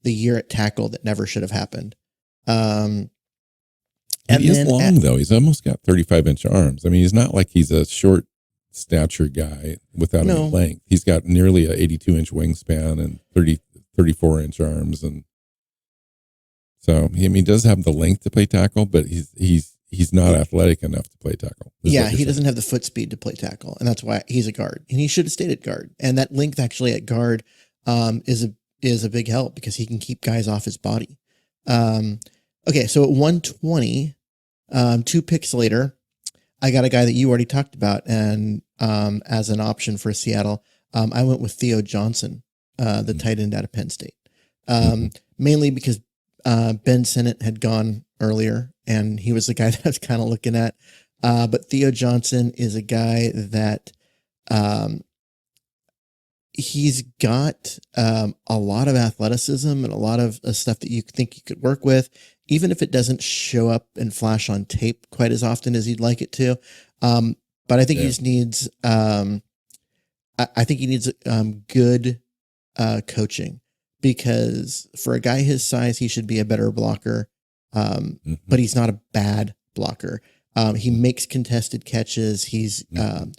the year at tackle that never should have happened. And he is long, though. He's almost got 35-inch arms. I mean, he's not like he's a short stature guy without any length. He's got nearly a 82-inch wingspan and 34-inch arms, and so he does have the length to play tackle, but he's not athletic enough to play tackle. Yeah, he doesn't have the foot speed to play tackle, and that's why he's a guard. And he should have stayed at guard. And that length actually at guard is a big help because he can keep guys off his body. Okay, so at 120, 2 picks later, I got a guy that you already talked about, and as an option for Seattle, I went with Theo Johnson, the tight end out of Penn State, mainly because Ben Sinnott had gone earlier, and he was the guy that I was kind of looking at. But Theo Johnson is a guy that he's got a lot of athleticism and a lot of stuff that you think you could work with, even if it doesn't show up and flash on tape quite as often as you'd like it to. But I think he just needs, I think he needs good coaching, because for a guy his size, he should be a better blocker. But he's not a bad blocker. He makes contested catches. He's Mm-hmm.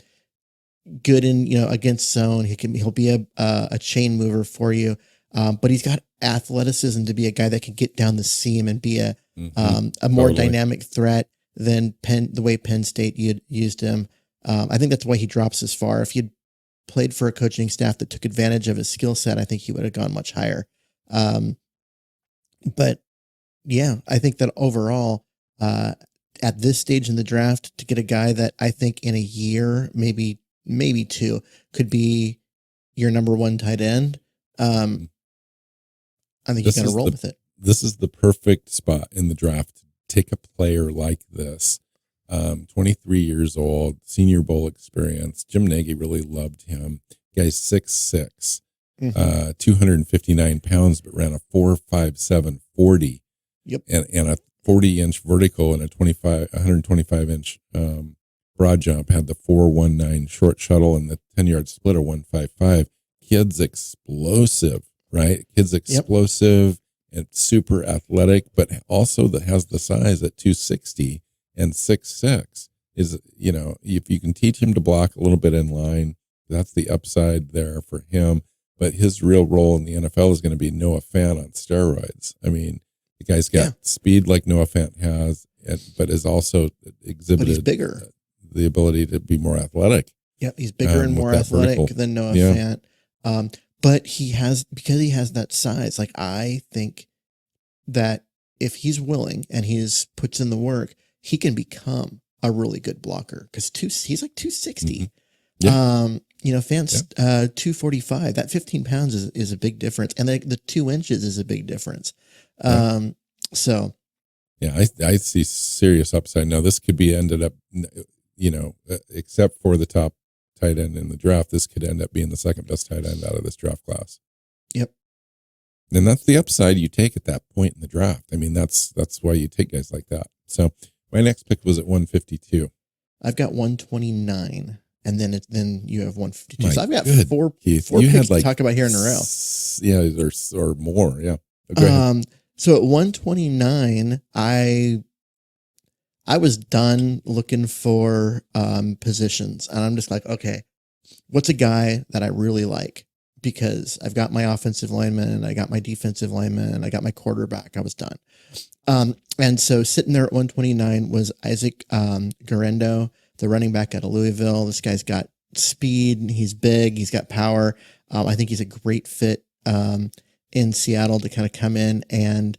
good in, against zone. He'll be a chain mover for you. But he's got athleticism to be a guy that can get down the seam and be a more Totally. dynamic threat than the way Penn State used him. I think that's why he drops as far. If you'd played for a coaching staff that took advantage of his skill set, I think he would have gone much higher. But yeah, I think that overall, at this stage in the draft, to get a guy that I think in a year, maybe two, could be your number one tight end, I think you got to roll with it. This is the perfect spot in the draft to take a player like this. 23 years old, Senior Bowl experience. Jim Nagy really loved him. Guy's 6'6", 259 pounds, but ran a 4.57 40. Yep. And a 40-inch vertical and a 125-inch broad jump. Had the 4.19 short shuttle and the 10-yard splitter 1.55. Kid's explosive, right? Kid's explosive and super athletic, but also that has the size at 260 and 6'6". Is, if you can teach him to block a little bit in line, that's the upside there for him. But his real role in the NFL is going to be Noah Fant on steroids. I mean, the guy's got speed like Noah Fant has, but is also exhibited he's bigger. The ability to be more athletic. Yeah, he's bigger and more athletic than Noah Fant. But because he has that size, like I think that if he's willing and puts in the work, he can become a really good blocker because he's like 260. Fant's 245. That 15 pounds is a big difference, and the 2 inches is a big difference. So, yeah, I see serious upside. Now this could be ended up, except for the top tight end in the draft, this could end up being the second best tight end out of this draft class. Yep. And that's the upside you take at that point in the draft. I mean, that's why you take guys like that. So my next pick was at 152. I've got 129, and then you have 152. My so I've got four Keith, picks to talk about here in a row. Yeah, or more. Yeah. Go ahead. So at 129, I was done looking for positions, and I'm just like, okay, what's a guy that I really like? Because I've got my offensive lineman, I got my defensive lineman, I got my quarterback. I was done. And so sitting there at 129 was Isaac Guerendo, the running back out of Louisville. This guy's got speed. He's big. He's got power. I think he's a great fit in Seattle to kind of come in and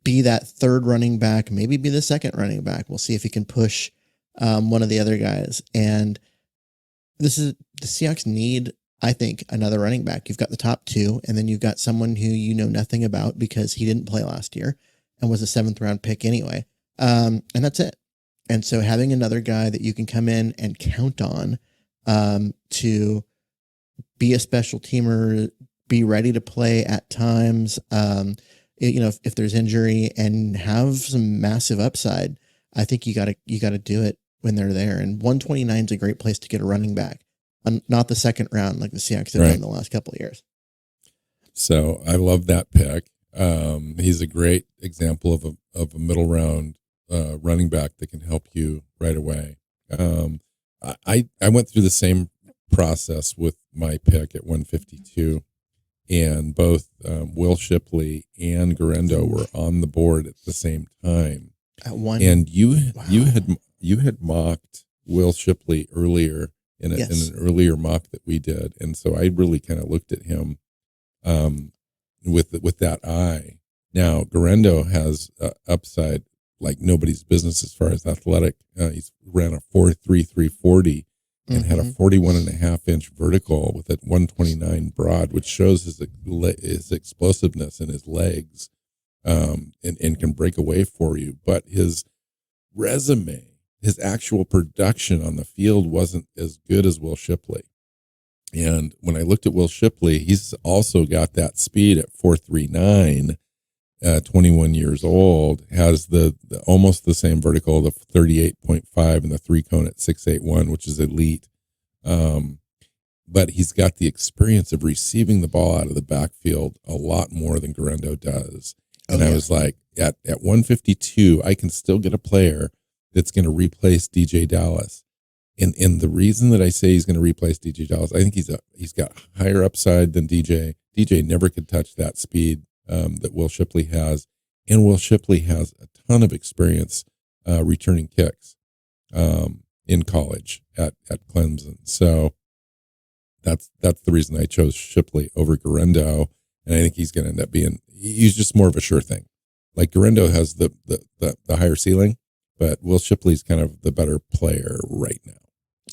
be that third running back, maybe be the second running back. We'll see if he can push one of the other guys. And the Seahawks need, I think, another running back. You've got the top two, and then you've got someone who you know nothing about because he didn't play last year and was a 7th round pick anyway. And that's it. And so having another guy that you can come in and count on to be a special teamer, be ready to play at times, if there's injury, and have some massive upside, I think you got to do it when they're there. And 129 is a great place to get a running back, not the second round like the Seahawks have done the last couple of years. So I love that pick. He's a great example of a middle round running back that can help you right away. I went through the same process with my pick at 152, and both Will Shipley and Guerendo were on the board at the same time. At one, and you had mocked Will Shipley earlier in an earlier mock that we did, and so I really kind of looked at him with that eye. Now Guerendo has upside like nobody's business as far as athletic. He's ran a 4.33 40 and had a 41.5-inch vertical with a 129 broad, which shows his explosiveness in his legs, and can break away for you. But his resume, his actual production on the field wasn't as good as Will Shipley. And when I looked at Will Shipley, he's also got that speed at 4.39, 21 years old, has the almost the same vertical, the 38.5 and the 3-cone at 6.81, which is elite. But he's got the experience of receiving the ball out of the backfield a lot more than Guerendo does. And I was like, at 152, I can still get a player that's going to replace DJ Dallas. And the reason that I say he's going to replace DJ Dallas, I think he's got higher upside than DJ. DJ never could touch that speed that Will Shipley has, and Will Shipley has a ton of experience returning kicks in college at Clemson. So that's the reason I chose Shipley over Garendo, and I think he's going to end up he's just more of a sure thing. Like Garendo has the higher ceiling, but Will Shipley's kind of the better player right now.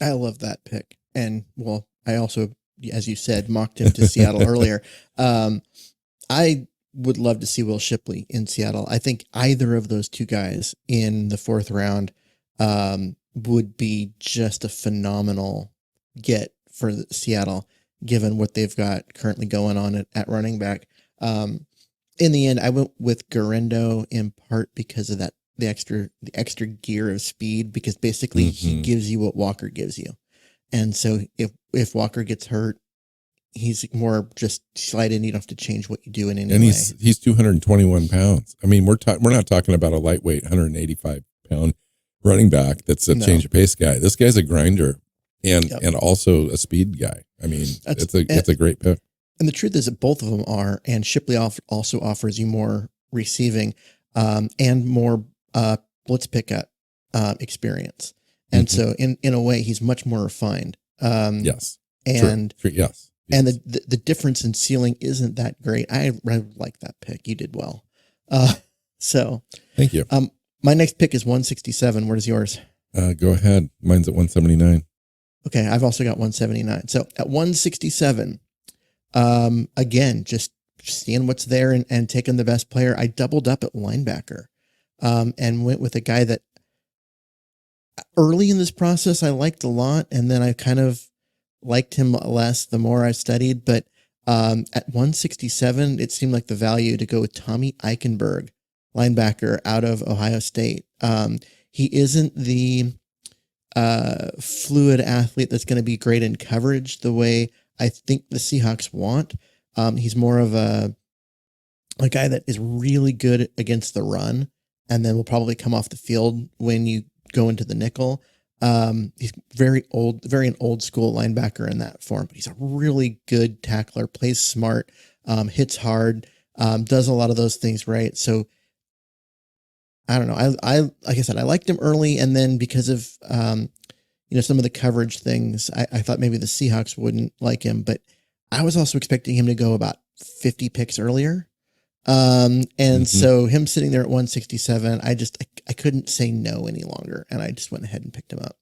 I love that pick. And well, I also, as you said, mocked him to Seattle earlier. I would love to see Will Shipley in Seattle. I think either of those two guys in the fourth round would be just a phenomenal get for Seattle, given what they've got currently going on at running back. In the end, I went with Garendo in part because of that, the extra gear of speed, because basically he gives you what Walker gives you. And so if Walker gets hurt, he's more just slide in. You don't have to change what you do in any way. And he's 221 pounds. I mean, we're not talking about a lightweight 185 pound running back that's a change of pace guy. This guy's a grinder and also a speed guy. I mean, it's a great pick. And the truth is that both of them are, and Shipley also offers you more receiving and more blitz pickup experience. And so in a way, he's much more refined. Yes. And true. Yes. And the difference in ceiling isn't that great. I like that pick. You did well. So thank you. My next pick is 167. Where's yours? Go ahead. Mine's at 179. Okay. I've also got 179. So at 167, again, just seeing what's there and taking the best player. I doubled up at linebacker, and went with a guy that early in this process I liked a lot, and then I kind of liked him less the more I studied. But at 167, it seemed like the value to go with Tommy Eichenberg, linebacker out of Ohio State. He isn't the fluid athlete that's going to be great in coverage the way I think the Seahawks want. He's more of a guy that is really good against the run, and then will probably come off the field when you go into the nickel. He's very an old school linebacker in that form, but he's a really good tackler, plays smart, hits hard, does a lot of those things right. So I don't know. I like I said, I liked him early, and then because of some of the coverage things, I thought maybe the Seahawks wouldn't like him, but I was also expecting him to go about 50 picks earlier. So him sitting there at 167, I couldn't say no any longer, and I just went ahead and picked him up.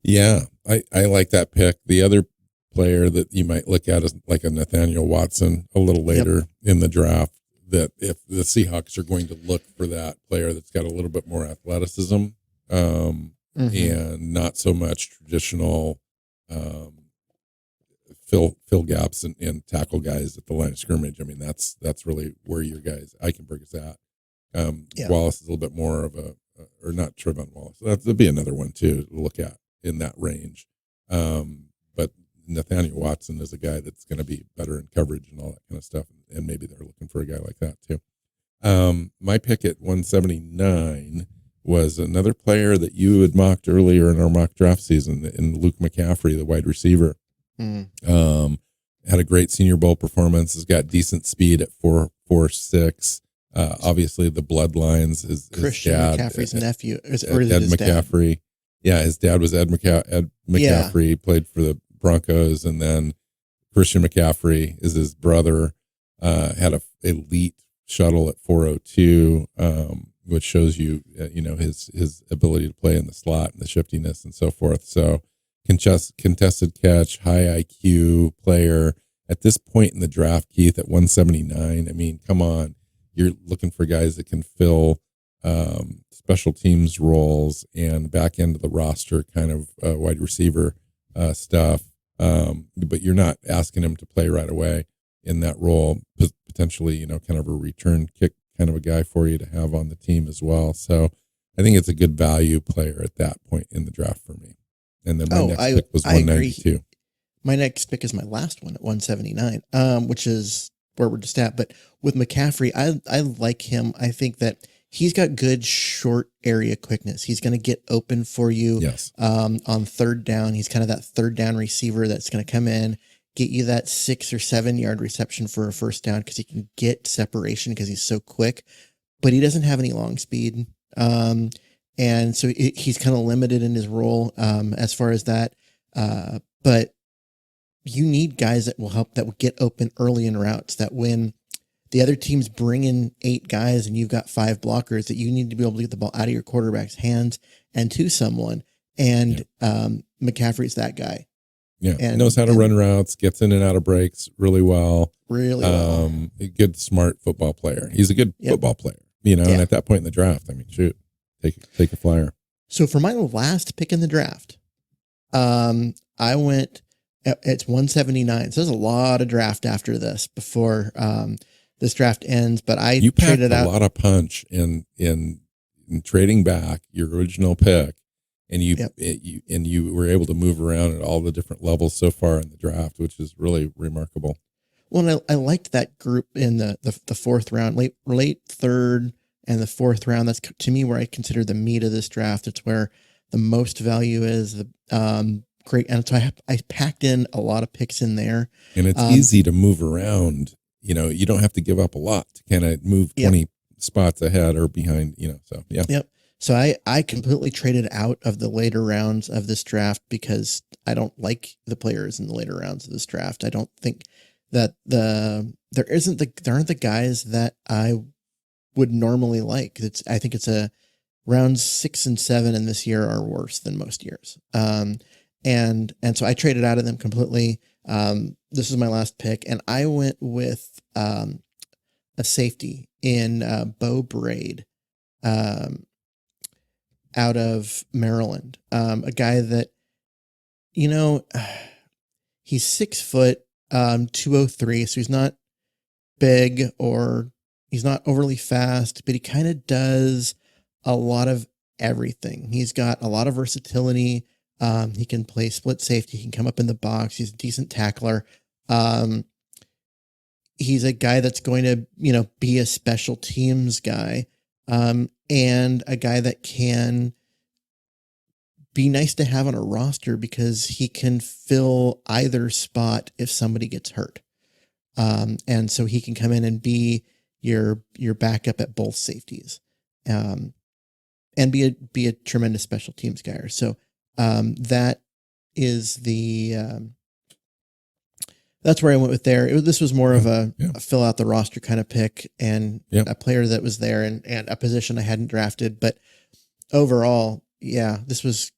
Yeah, I like that pick. The other player that you might look at is like a Nathaniel Watson a little later in the draft, that if the Seahawks are going to look for that player that's got a little bit more athleticism, and not so much traditional fill gaps and tackle guys at the line of scrimmage. I mean, that's really where your guys Eichenberg is at. Wallace is a little bit more of or not Trevon Wallace. That'd be another one too to look at in that range. But Nathaniel Watson is a guy that's going to be better in coverage and all that kind of stuff. And maybe they're looking for a guy like that too. My pick at 179 was another player that you had mocked earlier in our mock draft season, in Luke McCaffrey, the wide receiver. Had a great Senior Bowl performance. Has got decent speed at 4.46. Obviously, the bloodlines is Christian dad, McCaffrey's nephew, Ed McCaffrey. Dad? Yeah, his dad was Ed McCaffrey. Played for the Broncos, and then Christian McCaffrey is his brother. Had a elite shuttle at 4.02, which shows you, his ability to play in the slot and the shiftiness and so forth. So contested catch, high IQ player at this point in the draft, Keith, at 179. I mean, come on, you're looking for guys that can fill special teams roles and back end of the roster kind of wide receiver stuff. But you're not asking him to play right away in that role, potentially, kind of a return kick kind of a guy for you to have on the team as well. So I think it's a good value player at that point in the draft for me. And then my next pick was 192. My next pick is my last one at 179, which is where we're just at. But with McCaffrey, I like him. I think that he's got good short area quickness. He's going to get open for you. Yes. On third down. He's kind of that third down receiver that's going to come in, get you that 6 or 7 yard reception for a first down because he can get separation because he's so quick, but he doesn't have any long speed. And so he's kind of limited in his role as far as that. But you need guys that will help, that will get open early in routes, that when the other team's bringing 8 guys and you've got 5 blockers, that you need to be able to get the ball out of your quarterback's hands and to someone. And McCaffrey's that guy. Yeah. And knows how to run routes, gets in and out of breaks really well. Really well. A good, smart football player. He's a good football player, and at that point in the draft, I mean, shoot, take a flyer. So for my last pick in the draft, I went, it's 179. So there's a lot of draft after this before this draft ends, but you traded out a lot of punch in trading back your original pick, and you were able to move around at all the different levels so far in the draft, which is really remarkable. Well, and I liked that group in the fourth round, late third and the fourth round. That's to me where I consider the meat of this draft. It's where the most value is. Great, and so I packed in a lot of picks in there, and it's easy to move around. You don't have to give up a lot to kind of move 20 spots ahead or behind. So yeah. Yep. So I completely traded out of the later rounds of this draft because I don't like the players in the later rounds of this draft. I don't think that there aren't the guys that I would normally like. I think it's rounds 6 and 7 in this year are worse than most years. And so I traded out of them completely. This is my last pick, and I went with a safety in Bo Braid, out of Maryland. A guy that, he's 6 foot, 203, so he's not big or he's not overly fast, but he kind of does a lot of everything. He's got a lot of versatility. He can play split safety. He can come up in the box. He's a decent tackler. He's a guy that's going to, be a special teams guy. And a guy that can be nice to have on a roster because he can fill either spot if somebody gets hurt. And so he can come in and be your backup at both safeties. And be a tremendous special teams guy. So, that is that's where I went with there. This was more of a fill out the roster kind of pick, and a player that was there and a position I hadn't drafted. But overall, this was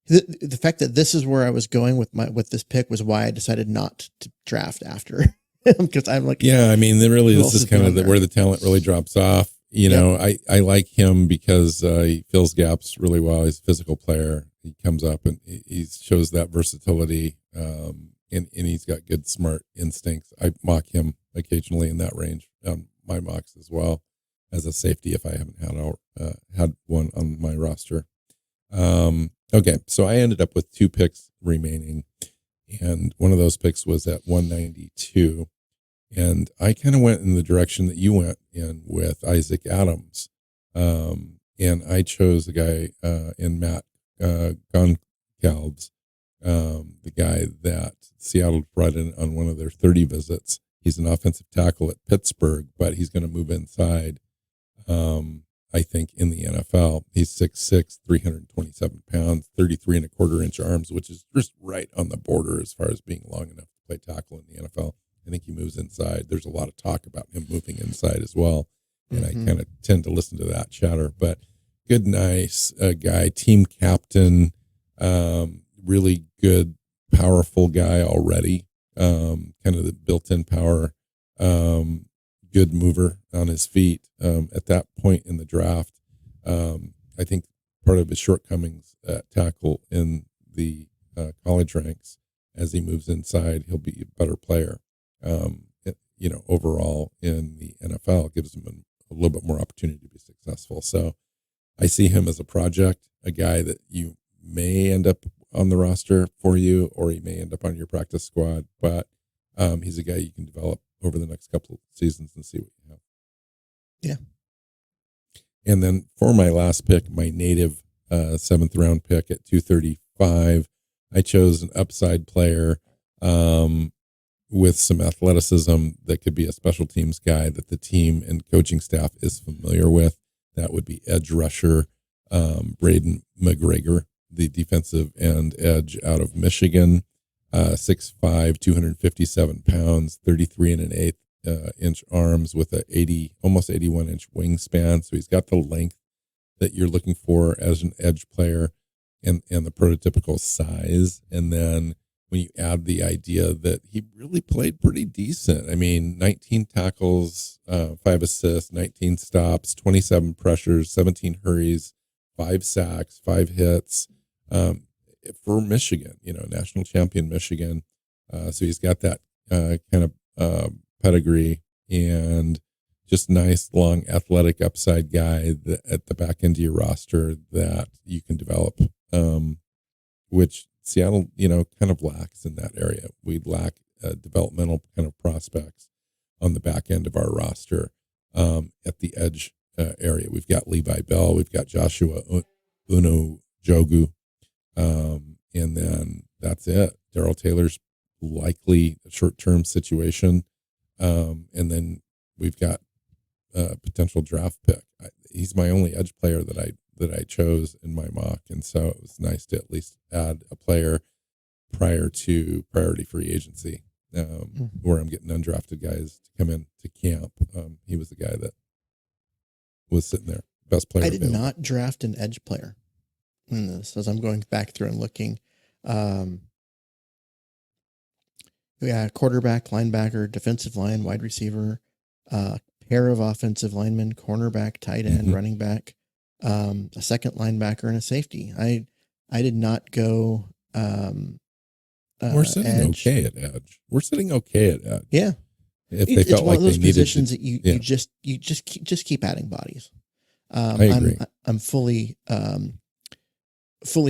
the fact that this is where I was going with this pick was why I decided not to draft after, because I'm like, I mean, this is kind of where the talent really drops off. I like him because he fills gaps really well. He's a physical player. He comes up and he shows that versatility, and he's got good, smart instincts. I mock him occasionally in that range on my mocks as well as a safety if I haven't had one on my roster. Okay, so I ended up with 2 picks remaining, and one of those picks was at 192. And I kind of went in the direction that you went in with Isaac Adams. And I chose the guy in Matt Goncalves, the guy that Seattle brought in on one of their 30 visits. He's an offensive tackle at Pittsburgh, but he's going to move inside, I think, in the NFL. He's 6'6", 327 pounds, 33 and a quarter inch arms, which is just right on the border as far as being long enough to play tackle in the NFL. I think he moves inside. There's a lot of talk about him moving inside as well. And I kind of tend to listen to that chatter, but good, nice guy, team captain, really good, powerful guy already. Kind of the built-in power, good mover on his feet. At that point in the draft, I think part of his shortcomings at tackle in the college ranks, as he moves inside, he'll be a better player. Overall in the NFL, gives him a little bit more opportunity to be successful. So I see him as a project, a guy that you may end up on the roster for you, or he may end up on your practice squad, but he's a guy you can develop over the next couple of seasons and see what you have. Yeah. And then for my last pick, my native 7th round pick at 235, I chose an upside player with some athleticism that could be a special teams guy that the team and coaching staff is familiar with. That would be edge rusher Braden McGregor, the defensive end edge out of Michigan, 6'5", 257 pounds, 33 and an eighth inch arms with a almost 81 inch wingspan. So he's got the length that you're looking for as an edge player and the prototypical size. And then when you add the idea that he really played pretty decent. I mean, 19 tackles, 5 assists, 19 stops, 27 pressures, 17 hurries, 5 sacks, 5 hits for Michigan, national champion Michigan. So he's got that kind of pedigree and just nice, long, athletic upside guy at the back end of your roster that you can develop, which Seattle, kind of lacks in that area. We lack developmental kind of prospects on the back end of our roster at the edge area. We've got Levi Bell, we've got Joshua Jogu, and then that's it. Darrell Taylor's likely a short-term situation, and then we've got a potential draft pick. He's my only edge player that I chose in my mock, and so it was nice to at least add a player prior to priority free agency, where I'm getting undrafted guys to come in to camp. He was the guy that was sitting there, best player. I did not draft an edge player in this, as I'm going back through and looking. Quarterback, linebacker, defensive line, wide receiver, pair of offensive linemen, cornerback, tight end, running back, a second linebacker, and a safety. I did not go. We're sitting edge. okay at edge. We're sitting okay at edge. Yeah, if they felt like they needed positions that you just keep adding bodies. I agree. I'm fully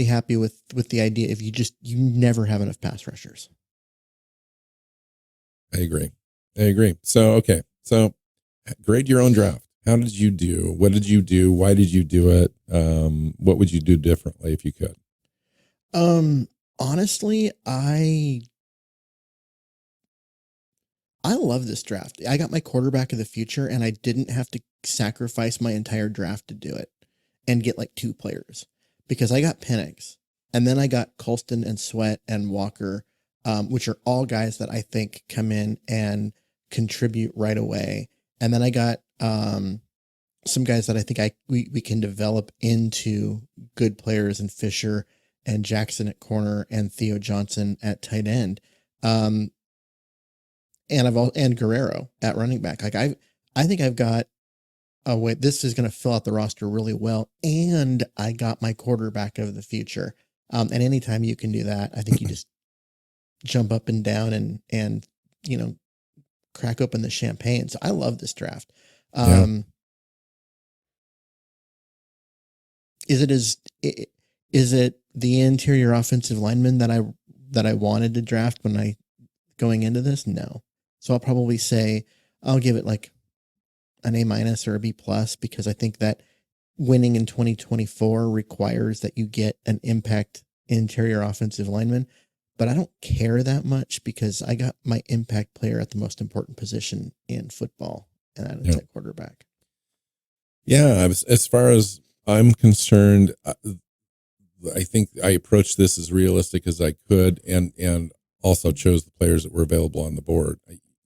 happy with the idea if you never have enough pass rushers. I agree. So grade your own draft. How did you do? What did you do? Why did you do it? What would you do differently if you could? Honestly, I love this draft. I got my quarterback of the future, and I didn't have to sacrifice my entire draft to do it and get like 2 players, because I got Penix, and then I got Colston and Sweat and Walker, which are all guys that I think come in and contribute right away. And then I got some guys that I think we can develop into good players, in Fisher and Jackson at corner and Theo Johnson at tight end. And Guerrero at running back. Like I think I've got this is going to fill out the roster really well. And I got my quarterback of the future. And anytime you can do that, I think you just jump up and down and crack open the champagne. So I love this draft. Is it the interior offensive lineman that I wanted to draft when I going into this? No. So I'll probably say I'll give it like an A- or a B+, because I think that winning in 2024 requires that you get an impact interior offensive lineman. But I don't care that much, because I got my impact player at the most important position in football, and that is at quarterback. Yeah, as far as I'm concerned, I think I approached this as realistic as I could, and also chose the players that were available on the board.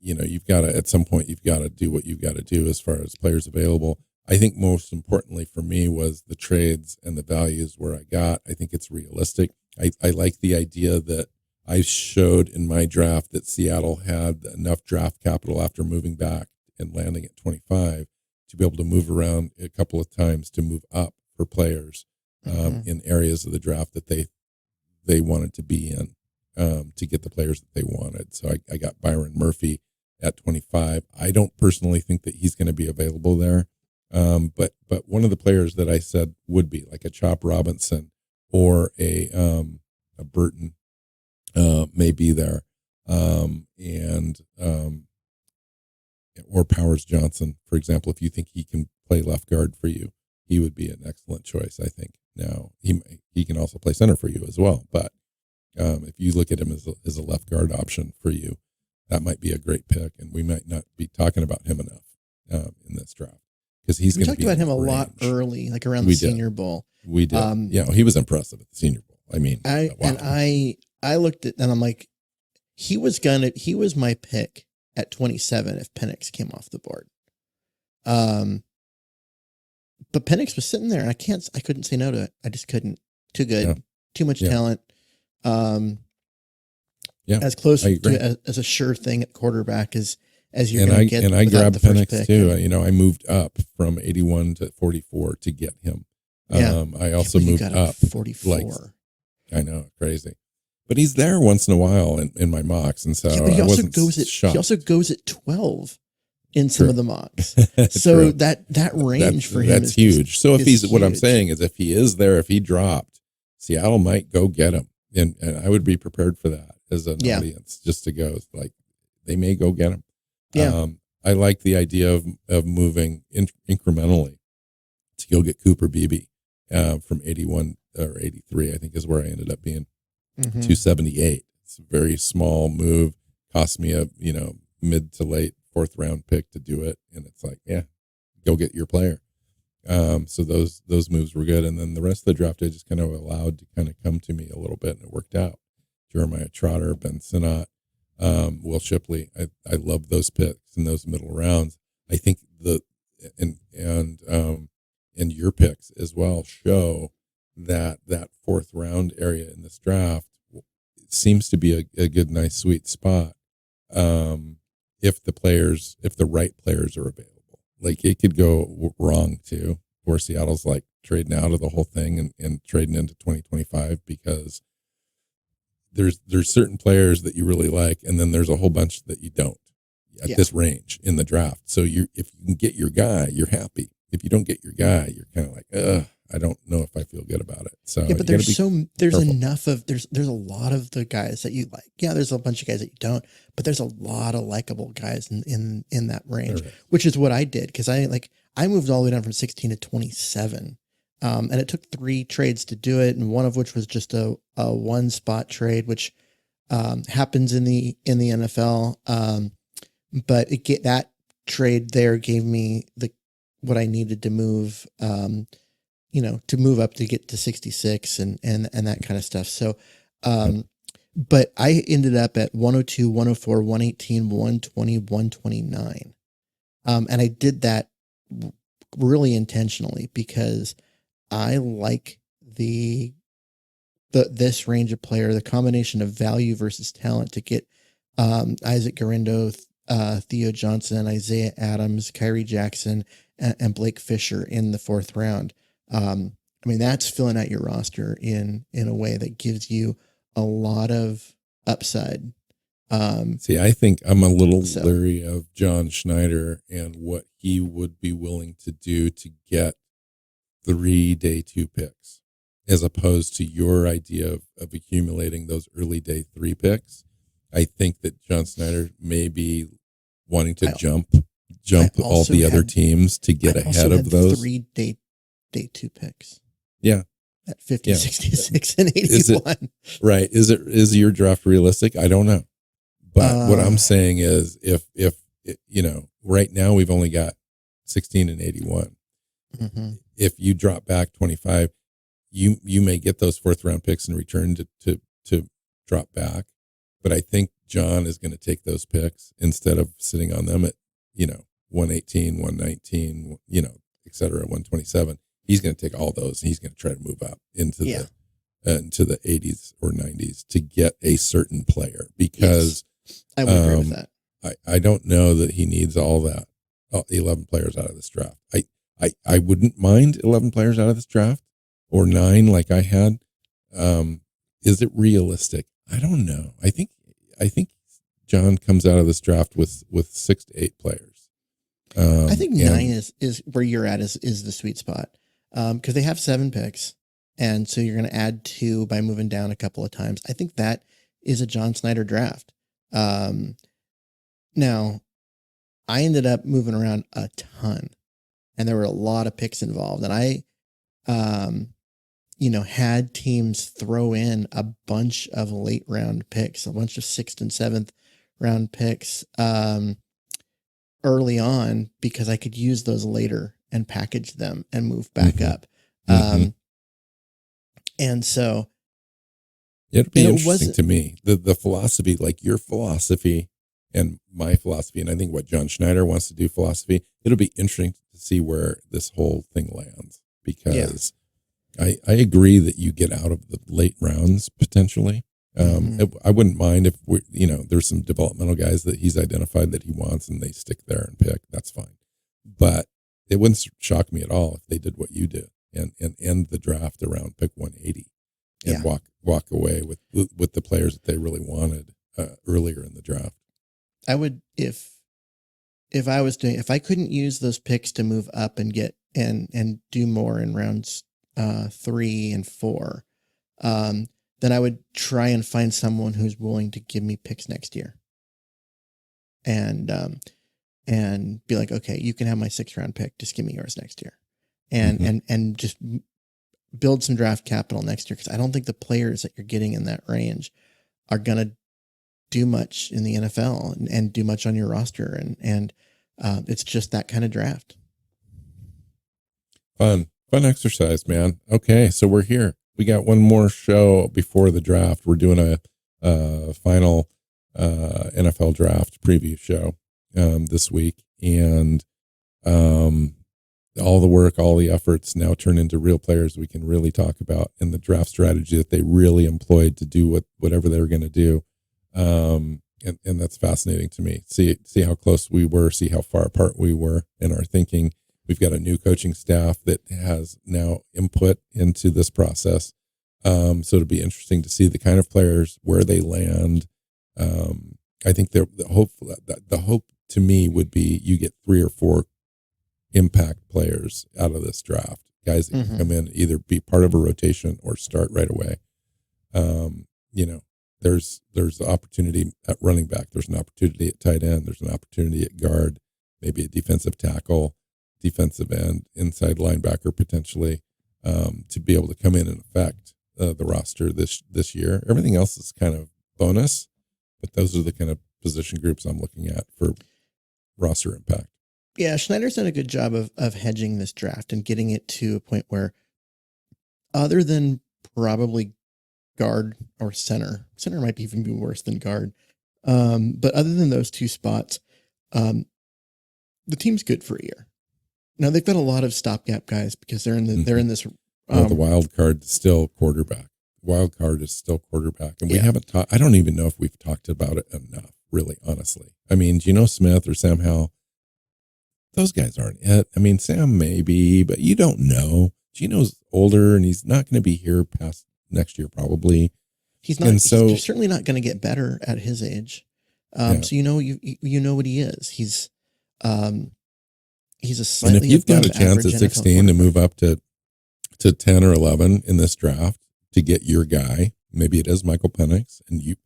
You've got to, at some point, you've got to do what you've got to do as far as players available. I think most importantly for me was the trades and the values where I got. I think it's realistic. I like the idea that I showed in my draft that Seattle had enough draft capital after moving back and landing at 25 to be able to move around a couple of times to move up for players in areas of the draft that they wanted to be in to get the players that they wanted. So I got Byron Murphy at 25. I don't personally think that he's going to be available there. But one of the players that I said would be like a Chop Robinson or a Burton may be there. or Powers Johnson, for example. If you think he can play left guard for you, he would be an excellent choice, I think. Now, he can also play center for you as well. But if you look at him as a left guard option for you, that might be a great pick. And we might not be talking about him enough in this draft because he's going to be. We talked about him a lot early, like around the Senior Bowl. We did. He was impressive at the Senior Bowl. I mean, I looked at and I'm like, he was my pick at 27 if Penix came off the board. But Penix was sitting there and I couldn't say no to it. I just couldn't. Too good. Too much talent. As close to as a sure thing at quarterback as you're going to get. And I grabbed Penix too. I moved up from 81 to 44 to get him. I also moved up 44. I know, crazy. But he's there once in a while in my mocks, and so he also goes at 12 in some of the mocks. So that range for him is huge. So if he's huge. What I'm saying is, if he is there, if he dropped, Seattle might go get him, and I would be prepared for that as an audience, just to go like they may go get him. Yeah, I like the idea of moving incrementally to go get Cooper Beebe from 81 or 83, I think is where I ended up being. 278. It's a very small move. Cost me a mid to late 4th round pick to do it, and it's like, go get your player. So those moves were good, and then the rest of the draft I just kind of allowed to kind of come to me a little bit, and it worked out. Jeremiah Trotter, Ben Sinnott, Will Shipley. I love those picks in those middle rounds. I think and your picks as well show that 4th round area in this draft seems to be a good, nice, sweet spot. If the right players are available, like it could go wrong too, where Seattle's like trading out of the whole thing and trading into 2025 because there's certain players that you really like, and then there's a whole bunch that you don't at this range in the draft. So if you can get your guy, you're happy. If you don't get your guy, you're kind of like, I don't know if I feel good about it. So but there's enough of there's a lot of the guys that you like. Yeah, there's a bunch of guys that you don't, but there's a lot of likable guys in that range, which is what I did because I moved all the way down from 16 to 27, and it took 3 trades to do it, and one of which was just a 1 spot trade, which happens in the NFL. But that trade there gave me what I needed to move. To move up to get to 66 and that kind of stuff. So, but I ended up at 102, 104, 118, 120, 129. And I did that really intentionally because I like this range of player, the combination of value versus talent to get, Isaac Guerrero, Theo Johnson, Isaiah Adams, Kyrie Jackson, and Blake Fisher in the 4th round. That's filling out your roster in a way that gives you a lot of upside. I think I'm a little leery of John Schneider and what he would be willing to do to get 3 day 2 picks, as opposed to your idea of accumulating those early day 3 picks. I think that John Schneider may be wanting to jump all the other teams to get ahead of those 3 day 2 picks. Yeah. At 50, 66, and 81. Right. Is your draft realistic? I don't know. But what I'm saying is if right now we've only got 16 and 81. Mm-hmm. If you drop back 25, you may get those 4th round picks in return to drop back. But I think John is going to take those picks instead of sitting on them at, 118, 119, et cetera, 127. He's going to take all those and he's going to try to move up into the 80s or 90s to get a certain player because I would agree with that. I don't know that he needs all 11 players out of this draft. I wouldn't mind 11 players out of this draft or 9 like I had. Is it realistic? I don't know. I think John comes out of this draft with 6 to 8 players. I think 9 is where you're at is the sweet spot. Because they have 7 picks. And so you're going to add 2 by moving down a couple of times. I think that is a John Schneider draft. Now, I ended up moving around a ton, and there were a lot of picks involved. And I, had teams throw in a bunch of late round picks, a bunch of 6th and 7th round picks early on, because I could use those later and package them and move back up. And so it'd be interesting to me, the philosophy, like your philosophy and my philosophy, and I think what John Schneider wants to do philosophy, it'll be interesting to see where this whole thing lands, because I agree that you get out of the late rounds potentially. I wouldn't mind if there's some developmental guys that he's identified that he wants and they stick there and pick. That's fine. But it wouldn't shock me at all if they did what you did and end the draft around pick 180 and walk away with the players that they really wanted earlier in the draft. I would, if I couldn't use those picks to move up and get and do more in rounds 3 and 4, then I would try and find someone who's willing to give me picks next year. And be like, okay, you can have my 6th round pick. Just give me yours next year. And just build some draft capital next year. Cause I don't think the players that you're getting in that range are going to do much in the NFL and do much on your roster. And it's just that kind of draft. Fun exercise, man. Okay. So we're here. We got one more show before the draft. We're doing a final NFL draft preview show this week, and all the work, all the efforts now turn into real players we can really talk about, and the draft strategy that they really employed to do whatever they were going to do. And that's fascinating to me. See how close we were, see how far apart we were in our thinking. We've got a new coaching staff that has now input into this process. So it'll be interesting to see the kind of players, where they land. I think the hope to me would be you get 3 or 4 impact players out of this draft, guys that can come in, either be part of a rotation or start right away. There's the opportunity at running back. There's an opportunity at tight end. There's an opportunity at guard, maybe a defensive tackle, defensive end, inside linebacker potentially, to be able to come in and affect the roster this year. Everything else is kind of bonus, but those are the kind of position groups I'm looking at for roster impact. Yeah, Schneider's done a good job of hedging this draft and getting it to a point where, other than probably guard or center might even be worse than guard. But other than those 2 spots, the team's good for a year. Now they've got a lot of stopgap guys because they're in this. The wild card is still quarterback. And we haven't talked. I don't even know if we've talked about it enough, really, honestly. I mean, Geno Smith or Sam Howell, those guys aren't it. I mean, Sam maybe, but you don't know. Geno's older and he's not going to be here past next year, probably. He's not. He's certainly not going to get better at his age. So you know what he is. He's a slightly. And if you've got a chance at 16 to move up to 10 or 11 in this draft to get your guy, maybe it is Michael Penix, and you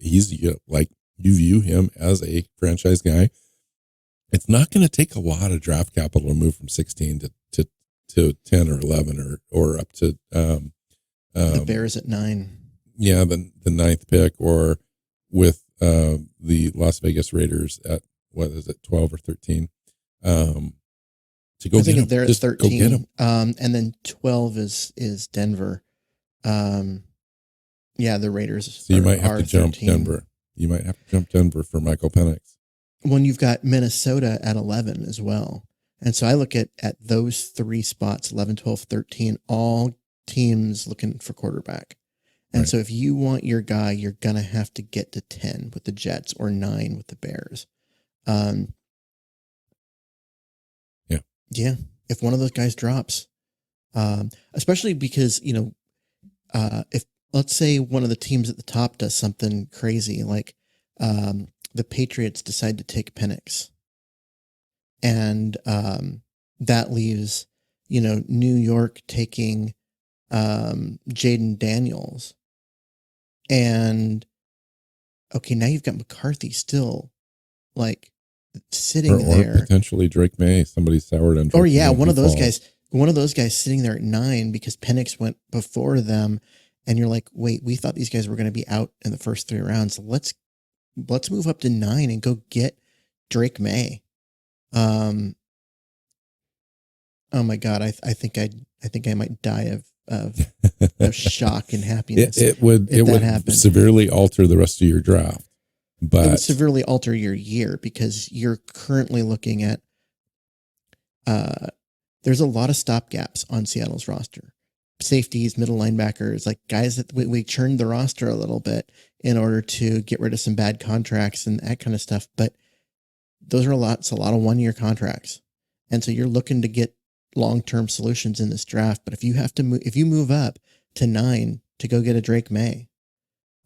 view him as a franchise guy. It's not going to take a lot of draft capital to move from 16 to 10 or 11 or up to the Bears at 9. Yeah, the 9th pick, or with the Las Vegas Raiders at 12 or 13. To go get him. They're at 13. Go get him. And then 12 is Denver. The Raiders. So you might have to jump 13. Denver. You might have to jump Denver for Michael Penix. When you've got Minnesota at 11 as well. And so I look at those 3 spots, 11, 12, 13, all teams looking for quarterback. And so if you want your guy, you're going to have to get to 10 with the Jets or 9 with the Bears. Yeah. If one of those guys drops, especially because, if let's say one of the teams at the top does something crazy, like the Patriots decide to take Penix, and that leaves, New York taking Jaden Daniels. And okay, now you've got McCarthy still like sitting or there. Potentially Drake May. Somebody soured on Drake Or yeah, May one of those falls. guys. One of those guys sitting there at 9 because Penix went before them, and you're like, wait, we thought these guys were going to be out in the first 3 rounds. Let's move up to 9 and go get Drake May. Oh my God, I think I might die of shock and happiness. It would happen. severely alter the rest of your draft. But it would severely alter your year because you're currently looking at there's a lot of stopgaps on Seattle's roster. Safeties, middle linebackers, like guys that we churned the roster a little bit in order to get rid of some bad contracts and that kind of stuff. But those are a lot of 1-year contracts. And so you're looking to get long-term solutions in this draft. But if you move up to 9 to go get a Drake May,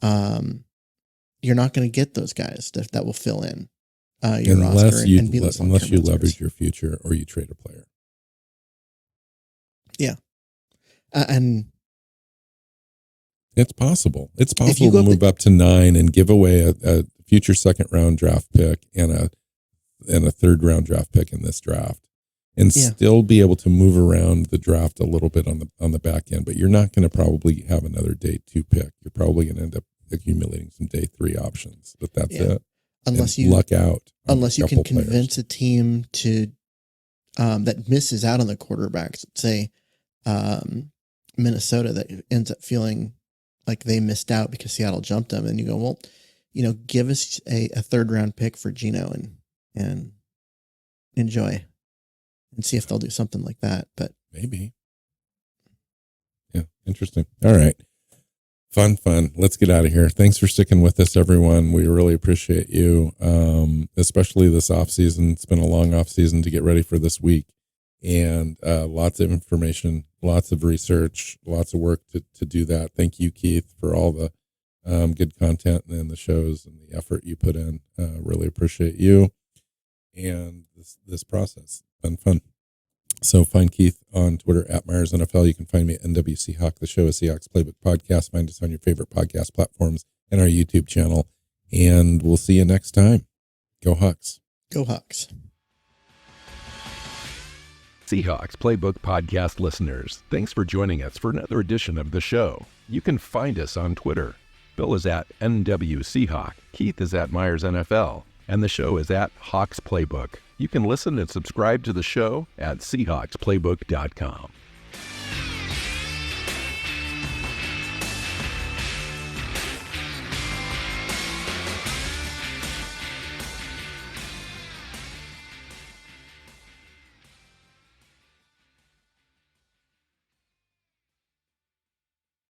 you're not going to get those guys that will fill in your roster and be those unless you answers. leverage your future or you trade a player. Yeah. And it's possible. It's possible to move up to 9 and give away a future 2nd round draft pick and a 3rd round draft pick in this draft, and still be able to move around the draft a little bit on the back end. But you're not going to probably have another day 2 pick. You're probably going to end up accumulating some day 3 options. But that's it. Unless and you luck out. Unless you can convince players. a team to that misses out on the quarterbacks. Let's say Minnesota that ends up feeling like they missed out because Seattle jumped them, and you go, well, give us a 3rd round pick for Geno and enjoy and see if they'll do something like that. But maybe. Yeah. Interesting. All right. Fun. Let's get out of here. Thanks for sticking with us, everyone. We really appreciate you, especially this off season. It's been a long off season to get ready for this week, and lots of information, lots of research, lots of work to do that. Thank you, Keith, for all the good content and the shows and the effort you put in. Really appreciate you and this process. Been fun. So find Keith on Twitter at Myers NFL. You can find me at NWC Hawk. The show is Seahawks Playbook Podcast. Find us on your favorite podcast platforms and our YouTube channel. And we'll see you next time. Go Hawks. Go Hawks. Seahawks Playbook Podcast listeners, thanks for joining us for another edition of the show. You can find us on Twitter. Bill is at NWC Hawk. Keith is at Myers NFL. And the show is at Hawks Playbook. You can listen and subscribe to the show at SeahawksPlaybook.com.